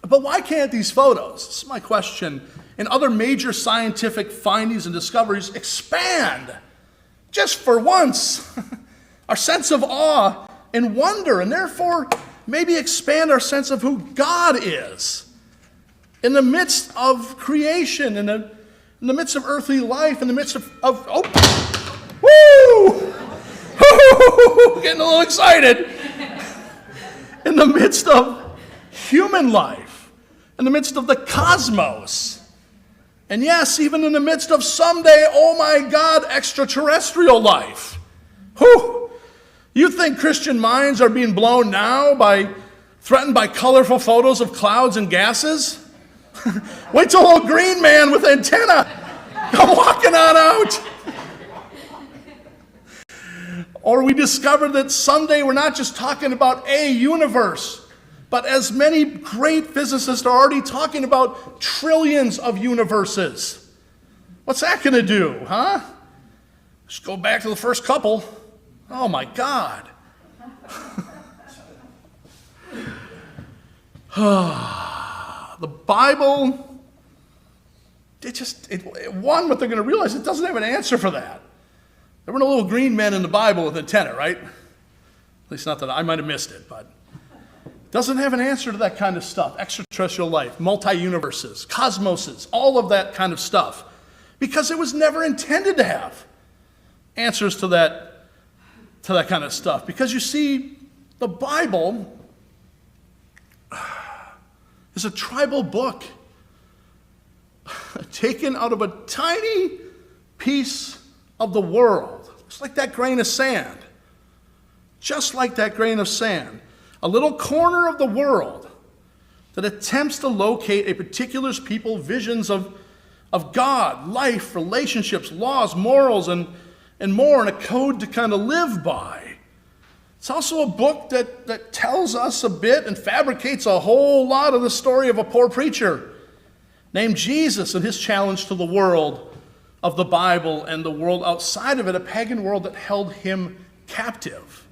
But why can't these photos, this is my question, and other major scientific findings and discoveries expand, just for once, our sense of awe and wonder, and therefore maybe expand our sense of who God is in the midst of creation, in the midst of earthly life, in the midst of woo! Getting a little excited. In the midst of human life, in the midst of the cosmos, and yes, even in the midst of someday, oh my God, extraterrestrial life. Whew! You think Christian minds are being blown now threatened by colorful photos of clouds and gases? Wait till a little green man with antenna come walking on out. Or we discover that someday we're not just talking about a universe, but as many great physicists are already talking about, trillions of universes. What's that going to do, huh? Just go back to the first couple. Oh my God. The Bible, one, what they're going to realize, it doesn't have an answer for that. There were no little green men in the Bible with antenna, right? At least not that I might have missed it, but it doesn't have an answer to that kind of stuff. Extraterrestrial life, multi-universes, cosmoses, all of that kind of stuff. Because it was never intended to have answers to that kind of stuff. Because you see, the Bible is a tribal book taken out of a tiny piece of the world, just like that grain of sand. Just like that grain of sand. A little corner of the world that attempts to locate a particular people's visions of God, life, relationships, laws, morals, and more, and a code to kind of live by. It's also a book that tells us a bit and fabricates a whole lot of the story of a poor preacher named Jesus and his challenge to the world of the Bible and the world outside of it, a pagan world that held him captive.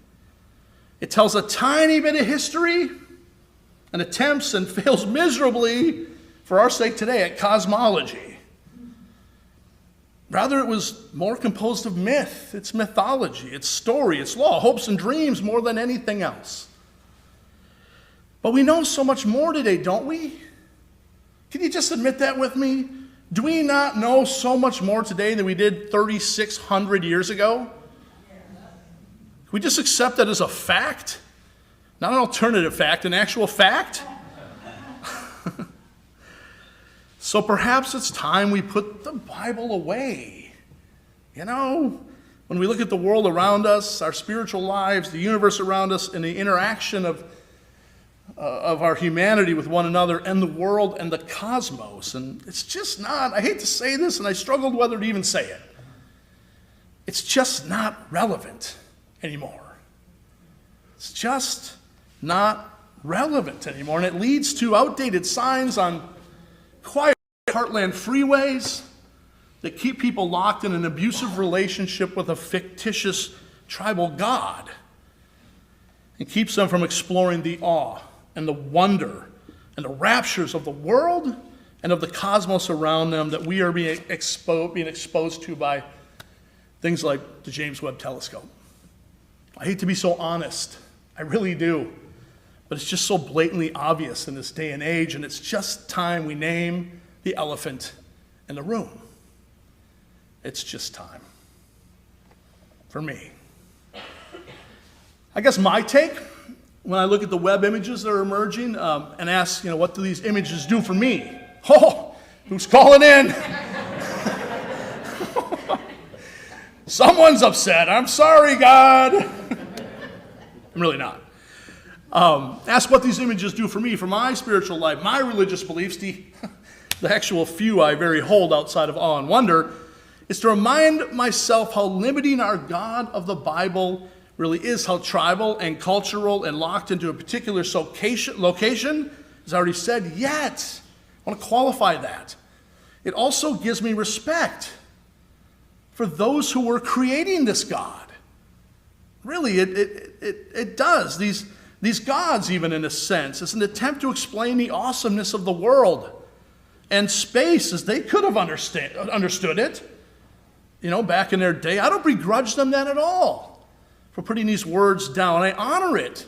It tells a tiny bit of history and attempts and fails miserably, for our sake today, at cosmology. Rather, it was more composed of myth, its mythology, its story, its law, hopes and dreams more than anything else. But we know so much more today, don't we? Can you just admit that with me? Do we not know so much more today than we did 3,600 years ago? Can we just accept that as a fact? Not an alternative fact, an actual fact? So perhaps it's time we put the Bible away. You know, when we look at the world around us, our spiritual lives, the universe around us, and the interaction of our humanity with one another and the world and the cosmos. And it's just not, I hate to say this, and I struggled whether to even say it. It's just not relevant anymore. It's just not relevant anymore. And it leads to outdated signs on quiet heartland freeways that keep people locked in an abusive relationship with a fictitious tribal god and keeps them from exploring the awe and the wonder and the raptures of the world and of the cosmos around them that we are being exposed to by things like the James Webb Telescope. I hate to be so honest, I really do, but it's just so blatantly obvious in this day and age, and it's just time we name the elephant in the room. It's just time. For me. I guess my take, when I look at the web images that are emerging and ask, what do these images do for me? Oh, who's calling in? Someone's upset. I'm sorry, God. I'm really not. Ask what these images do for me, for my spiritual life, my religious beliefs, the actual few I very hold outside of awe and wonder, is to remind myself how limiting our God of the Bible really is, how tribal and cultural and locked into a particular location, as I already said, yet, I want to qualify that. It also gives me respect for those who were creating this God. Really, it does. These gods, even in a sense, is an attempt to explain the awesomeness of the world and space as they could have understood it, back in their day. I don't begrudge them that at all for putting these words down. I honor it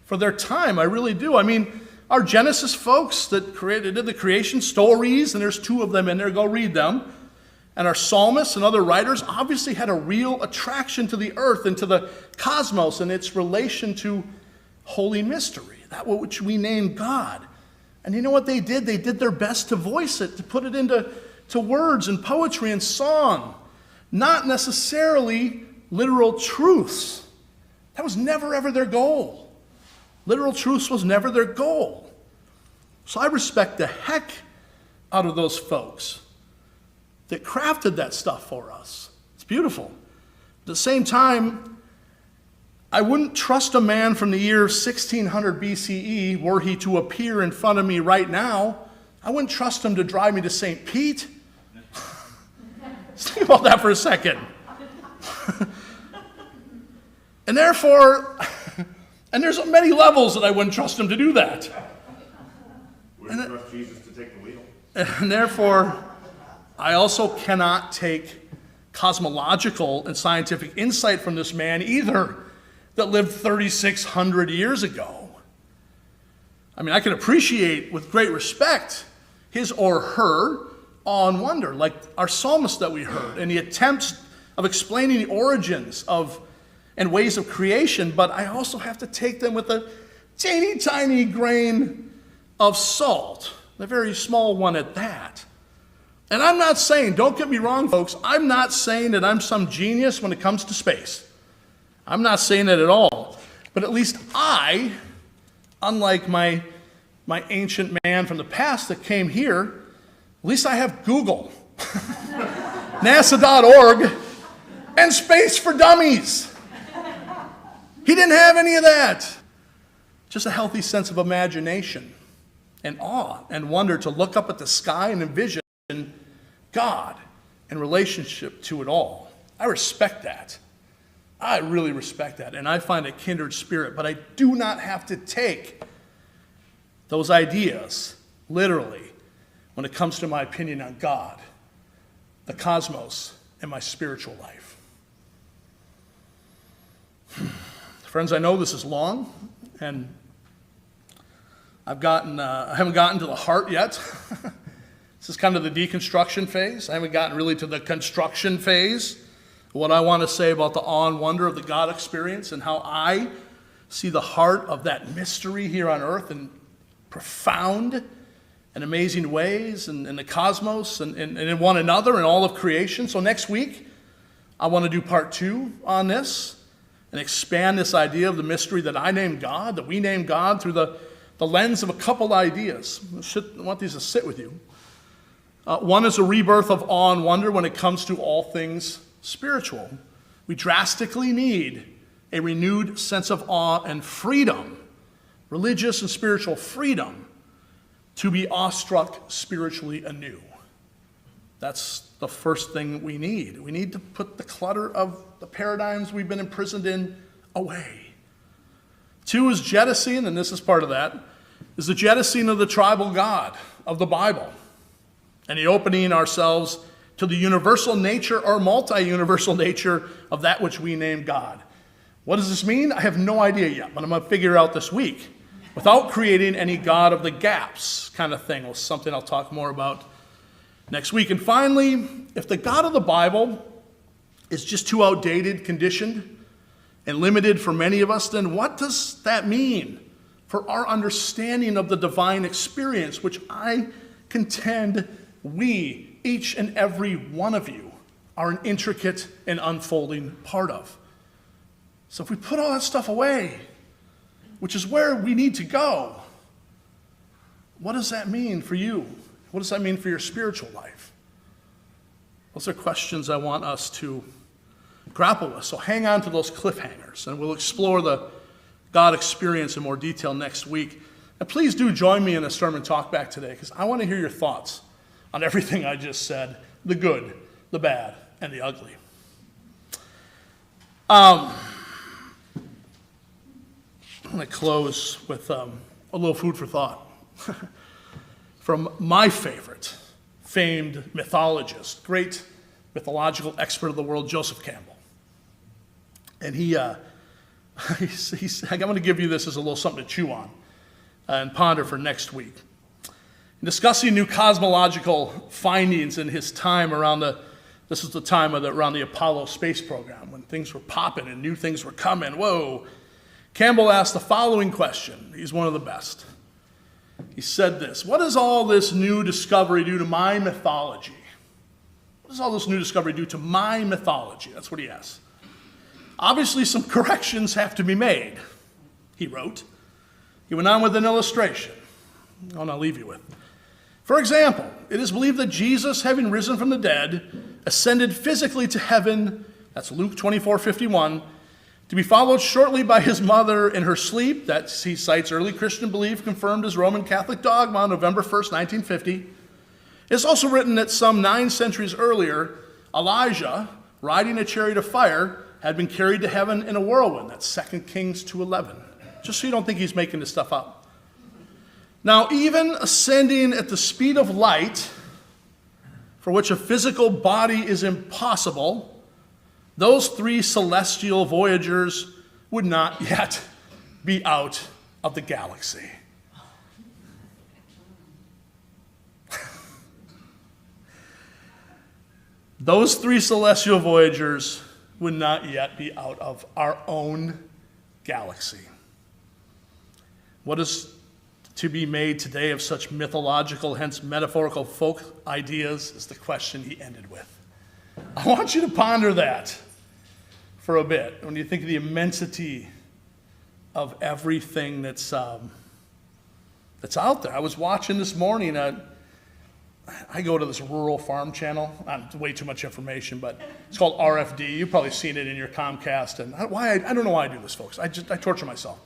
for their time. I really do. I mean, our Genesis folks that did the creation stories, and there's 2 of them in there, go read them. And our psalmists and other writers obviously had a real attraction to the earth and to the cosmos and its relation to holy mystery, that which we name God. And you know what they did? They did their best to voice it, to put it into words and poetry and song, not necessarily literal truths. That was never, ever their goal. Literal truths was never their goal. So I respect the heck out of those folks that crafted that stuff for us. It's beautiful. At the same time, I wouldn't trust a man from the year 1600 BCE were he to appear in front of me right now. I wouldn't trust him to drive me to St. Pete. Think about that for a second. And therefore, and there's many levels that I wouldn't trust him to do that.
Wouldn't trust Jesus to take the wheel.
And therefore, I also cannot take cosmological and scientific insight from this man either, that lived 3,600 years ago. I mean, I can appreciate with great respect his or her awe and wonder, like our psalmist that we heard, and the attempts of explaining the origins of and ways of creation, but I also have to take them with a teeny tiny grain of salt, a very small one at that. And I'm not saying, don't get me wrong, folks, I'm not saying that I'm some genius when it comes to space. I'm not saying that at all. But at least I, unlike my ancient man from the past that came here, at least I have Google, NASA.org, and Space for Dummies. He didn't have any of that. Just a healthy sense of imagination and awe and wonder to look up at the sky and envision God in relationship to it all. I respect that. I really respect that, and I find a kindred spirit, but I do not have to take those ideas literally when it comes to my opinion on God, the cosmos, and my spiritual life. Friends, I know this is long, and I haven't gotten to the heart yet. This is kind of the deconstruction phase. I haven't gotten really to the construction phase. What I want to say about the awe and wonder of the God experience and how I see the heart of that mystery here on earth in profound and amazing ways, and in the cosmos and in one another and all of creation. So next week, I want to do part 2 on this and expand this idea of the mystery that I name God, that we name God, through the lens of a couple ideas. I want these to sit with you. One is a rebirth of awe and wonder when it comes to all things spiritual. We drastically need a renewed sense of awe and freedom, religious and spiritual freedom, to be awestruck spiritually anew. That's the first thing we need. We need to put the clutter of the paradigms we've been imprisoned in away. 2 is jettisoning, and this is part of that, is the jettisoning of the tribal God of the Bible and the opening ourselves to the universal nature or multi-universal nature of that which we name God. What does this mean? I have no idea yet, but I'm going to figure it out this week without creating any God of the gaps kind of thing. Well, something I'll talk more about next week. And finally, if the God of the Bible is just too outdated, conditioned, and limited for many of us, then what does that mean for our understanding of the divine experience, which I contend we, each and every one of you, are an intricate and unfolding part of? So if we put all that stuff away, which is where we need to go, what does that mean for you? What does that mean for your spiritual life? Those are questions I want us to grapple with. So hang on to those cliffhangers, and we'll explore the God experience in more detail next week. And please do join me in a sermon talk back today, because I want to hear your thoughts on everything I just said, the good, the bad, and the ugly. I'm going to close with a little food for thought from my favorite famed mythologist, great mythological expert of the world, Joseph Campbell. And I'm going to give you this as a little something to chew on and ponder for next week. In discussing new cosmological findings in his time around this is the time around the Apollo space program, when things were popping and new things were coming. Whoa. Campbell asked the following question. He's one of the best. He said this: what does all this new discovery do to my mythology? What does all this new discovery do to my mythology? That's what he asked. Obviously, some corrections have to be made, he wrote. He went on with an illustration. I'll leave you with. For example, it is believed that Jesus, having risen from the dead, ascended physically to heaven, that's Luke 24:51, to be followed shortly by his mother in her sleep. That he cites early Christian belief confirmed as Roman Catholic dogma on November 1st, 1950. It's also written that some 9 centuries earlier, Elijah, riding a chariot of fire, had been carried to heaven in a whirlwind. That's 2 Kings 2:11. Just so you don't think he's making this stuff up. Now, even ascending at the speed of light, for which a physical body is impossible, those 3 celestial voyagers would not yet be out of the galaxy. Those 3 celestial voyagers would not yet be out of our own galaxy. What does to be made today of such mythological, hence metaphorical folk ideas is the question he ended with. I want you to ponder that for a bit when you think of the immensity of everything that's out there. I was watching this morning, I go to this rural farm channel. Way too much information, but it's called RFD. You've probably seen it in your Comcast. And I don't know why I do this, folks. I torture myself.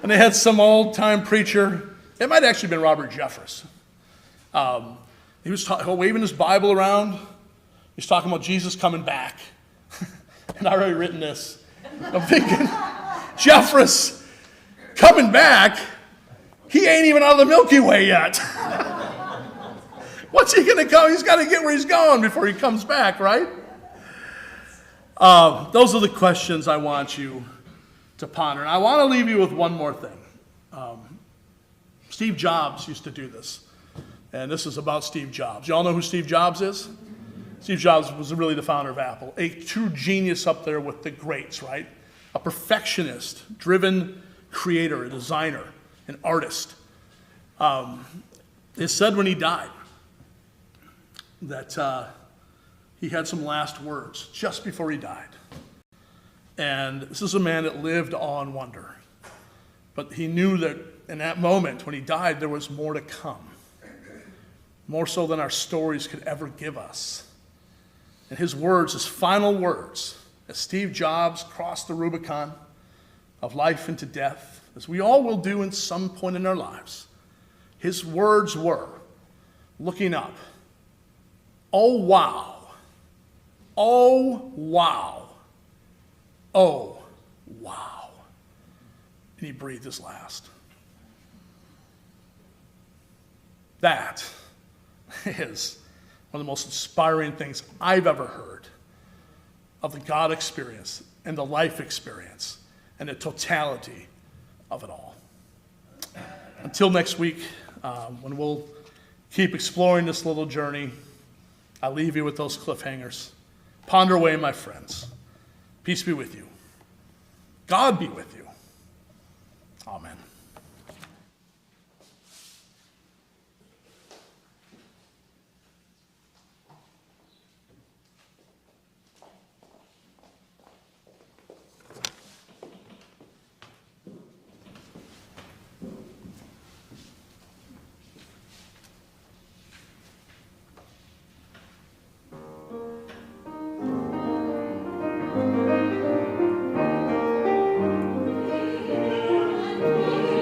And they had some old-time preacher. It might have actually been Robert Jeffress. He was waving his Bible around. He's talking about Jesus coming back. And I already written this. I'm thinking, Jeffress coming back? He ain't even out of the Milky Way yet. What's he going to go? He's got to get where he's going before he comes back, right? Those are the questions I want you to ponder. And I want to leave you with one more thing. Steve Jobs used to do this. And this is about Steve Jobs. You all know who Steve Jobs is? Steve Jobs was really the founder of Apple. A true genius up there with the greats, right? A perfectionist, driven creator, a designer, an artist. It said when he died that he had some last words just before he died. And this is a man that lived awe and wonder. But he knew that in that moment when he died, there was more to come. More so than our stories could ever give us. And his words, his final words, as Steve Jobs crossed the Rubicon of life into death, as we all will do in some point in our lives, his words were, looking up, "Oh, wow. Oh, wow. Oh, wow." And he breathed his last. That is one of the most inspiring things I've ever heard of the God experience and the life experience and the totality of it all. Until next week, when we'll keep exploring this little journey, I leave you with those cliffhangers. Ponder away, my friends. Peace be with you. God be with you. Amen.
Thank you.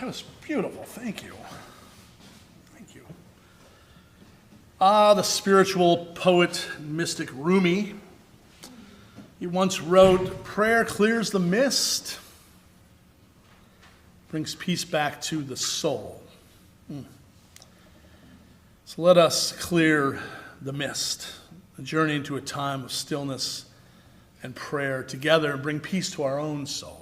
It was beautiful. Thank you. Thank you. The spiritual poet, mystic Rumi, he once wrote, "Prayer clears the mist, brings peace back to the soul." So let us clear the mist, a journey into a time of stillness and prayer together, and bring peace to our own souls.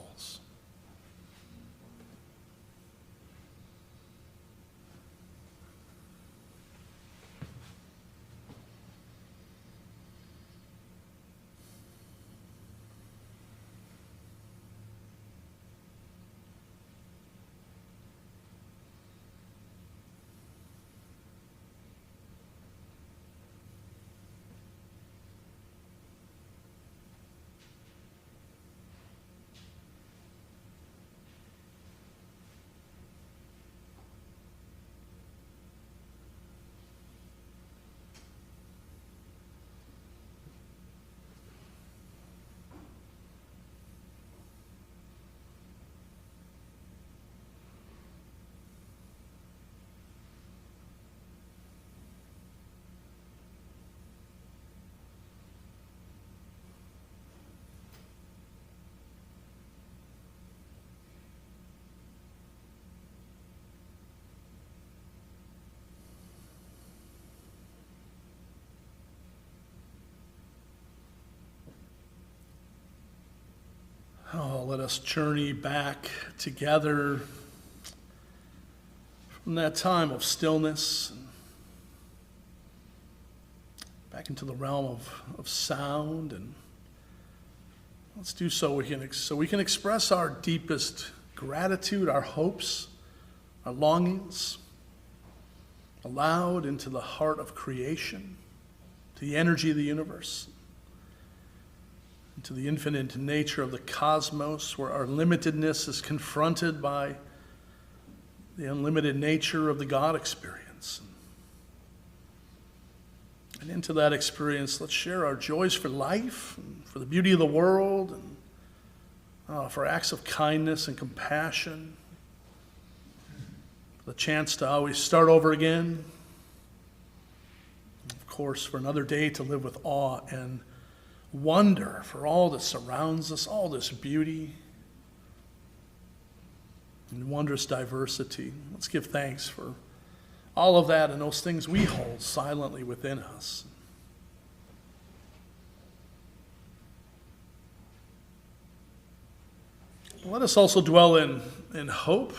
Oh, let us journey back together from that time of stillness and back into the realm of sound, and let's do so we can express our deepest gratitude, our hopes, our longings aloud into the heart of creation, to the energy of the universe, to the infinite nature of the cosmos, where our limitedness is confronted by the unlimited nature of the God experience. And into that experience, let's share our joys for life, and for the beauty of the world, and for acts of kindness and compassion, for the chance to always start over again, and of course, for another day to live with awe and wonder for all that surrounds us, all this beauty and wondrous diversity. Let's give thanks for all of that and those things we hold silently within us. Let us also dwell in hope,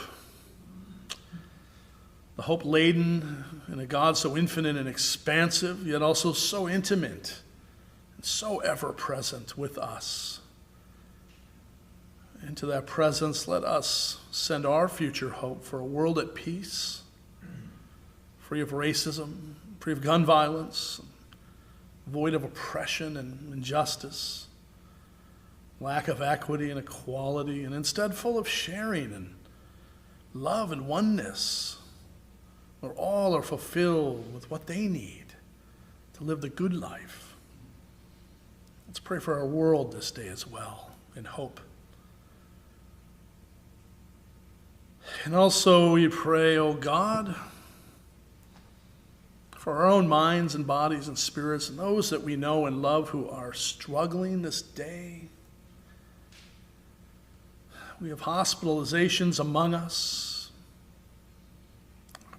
the hope laden in a God so infinite and expansive, yet also so intimate, so ever present with us. Into that presence, let us send our future hope for a world at peace, free of racism, free of gun violence, void of oppression and injustice, lack of equity and equality, and instead full of sharing and love and oneness, where all are fulfilled with what they need to live the good life. Let's pray for our world this day as well, in hope. And also we pray, O God, for our own minds and bodies and spirits, and those that we know and love who are struggling this day. We have hospitalizations among us,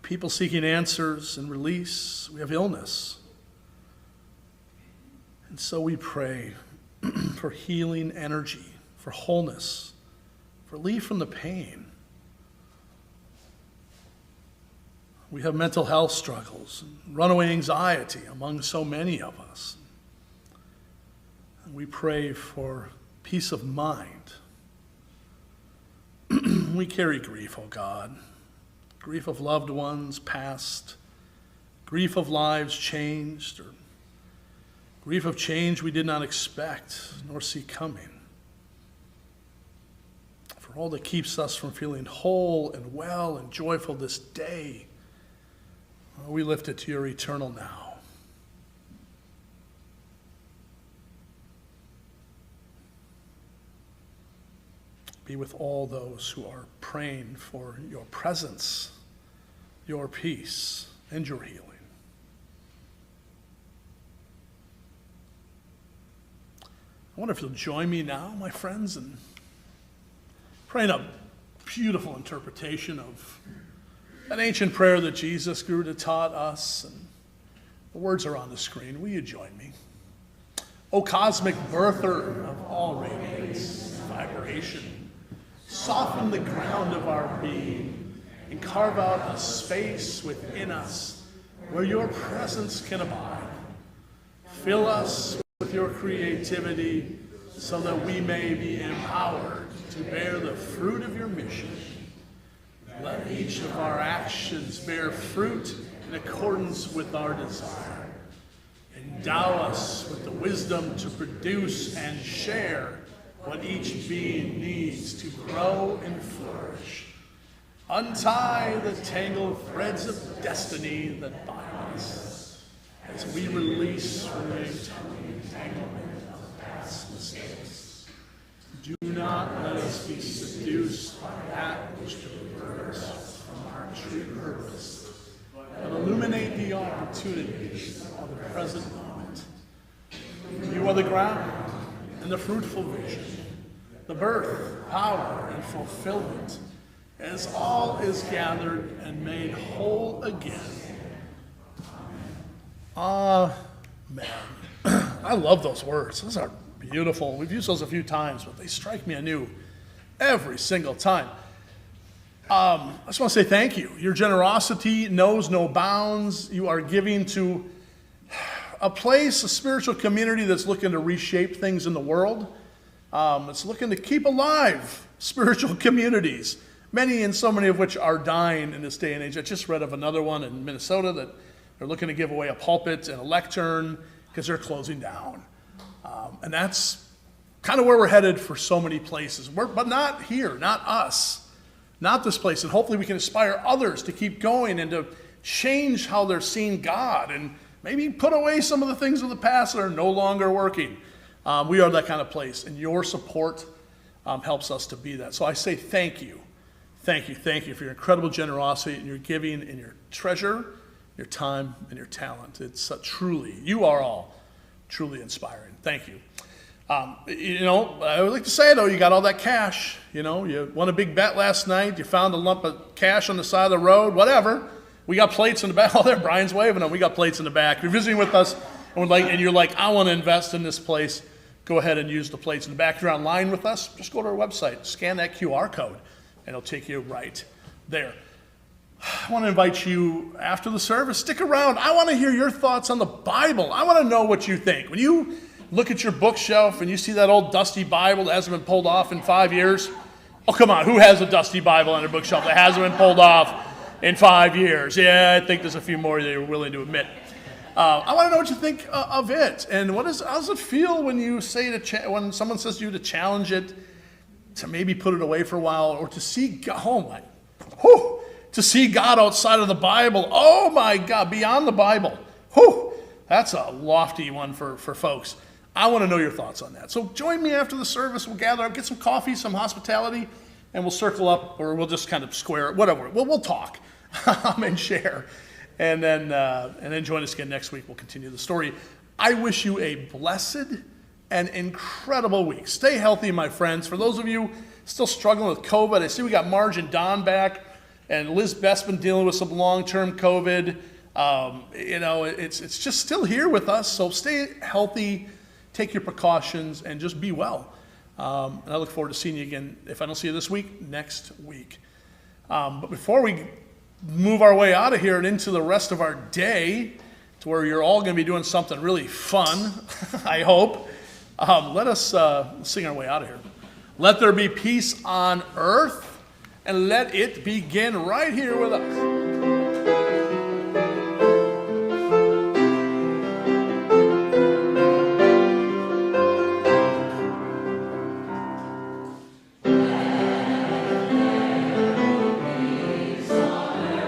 people seeking answers and release. We have illness. And so we pray for healing energy, for wholeness, for relief from the pain. We have mental health struggles, and runaway anxiety among so many of us. And we pray for peace of mind. We carry grief, oh God, grief of loved ones past, grief of lives changed, or grief of change we did not expect nor see coming. For all that keeps us from feeling whole and well and joyful this day, we lift it to your eternal now. Be with all those who are praying for your presence, your peace, and your healing. I wonder if you'll join me now, my friends, in praying a beautiful interpretation of an ancient prayer that Jesus grew to taught us. And the words are on the screen. Will you join me? O cosmic birther of all radiance and vibration, soften the ground of our being and carve out a space within us where your presence can abide. Fill us with your creativity so that we may be empowered to bear the fruit of your mission. Let each of our actions bear fruit in accordance with our desire. Endow us with the wisdom to produce and share what each being needs to grow and flourish. Untie the tangled threads of destiny that bind us as we release from the entanglement of past mistakes. Do not let us be seduced by that which diverts us from our true purpose, but illuminate the opportunities of the present moment. You are the ground and the fruitful vision, the birth, power, and fulfillment, as all is gathered and made whole again. Amen. I love those words. Those are beautiful. We've used those a few times, but they strike me anew every single time. I just want to say thank you. Your generosity knows no bounds. You are giving to a place, a spiritual community that's looking to reshape things in the world. It's looking to keep alive spiritual communities, many and so many of which are dying in this day and age. I just read of another one in Minnesota that they're looking to give away a pulpit and a lectern because they're closing down. And that's kind of where we're headed for so many places. But not here, not us, not this place. And hopefully we can inspire others to keep going and to change how they're seeing God and maybe put away some of the things of the past that are no longer working. We are that kind of place, and your support helps us to be that. So I say thank you. Thank you for your incredible generosity and your giving and your treasure, your time, and your talent. It's truly, you are all truly inspiring. Thank you. I would like to say, though, you got all that cash. You won a big bet last night. You found a lump of cash on the side of the road, whatever. We got plates in the back. Oh, there, Brian's waving them. We got plates in the back. If you're visiting with us and you're like, I want to invest in this place, go ahead and use the plates in the back. If you're online with us, just go to our website, scan that QR code, and it'll take you right there. I want to invite you after the service, stick around. I want to hear your thoughts on the Bible. I want to know what you think. When you look at your bookshelf and you see that old dusty Bible that hasn't been pulled off in 5 years, oh, come on, who has a dusty Bible on their bookshelf that hasn't been pulled off in 5 years? Yeah, I think there's a few more that you're willing to admit. I want to know what you think of it, and how does it feel when you say when someone says to you to challenge it, to maybe put it away for a while, or to see God, to see God outside of the Bible. Oh my God, beyond the Bible. That's a lofty one for folks. I want to know your thoughts on that. So join me after the service. We'll gather up, get some coffee, some hospitality, and we'll circle up, or we'll just kind of square it, whatever. We'll talk and share. And then join us again next week. We'll continue the story. I wish you a blessed and incredible week. Stay healthy, my friends. For those of you still struggling with COVID, I see we got Marge and Don back, and Liz Best been dealing with some long-term COVID. It's just still here with us. So stay healthy, take your precautions, and just be well. And I look forward to seeing you again. If I don't see you this week, next week. But before we move our way out of here and into the rest of our day, to where you're all going to be doing something really fun, I hope, let us sing our way out of here. Let there be peace on earth, and let it begin right here with us.
Peace on earth.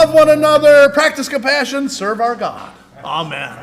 love one another, practice compassion, serve our God. Amen.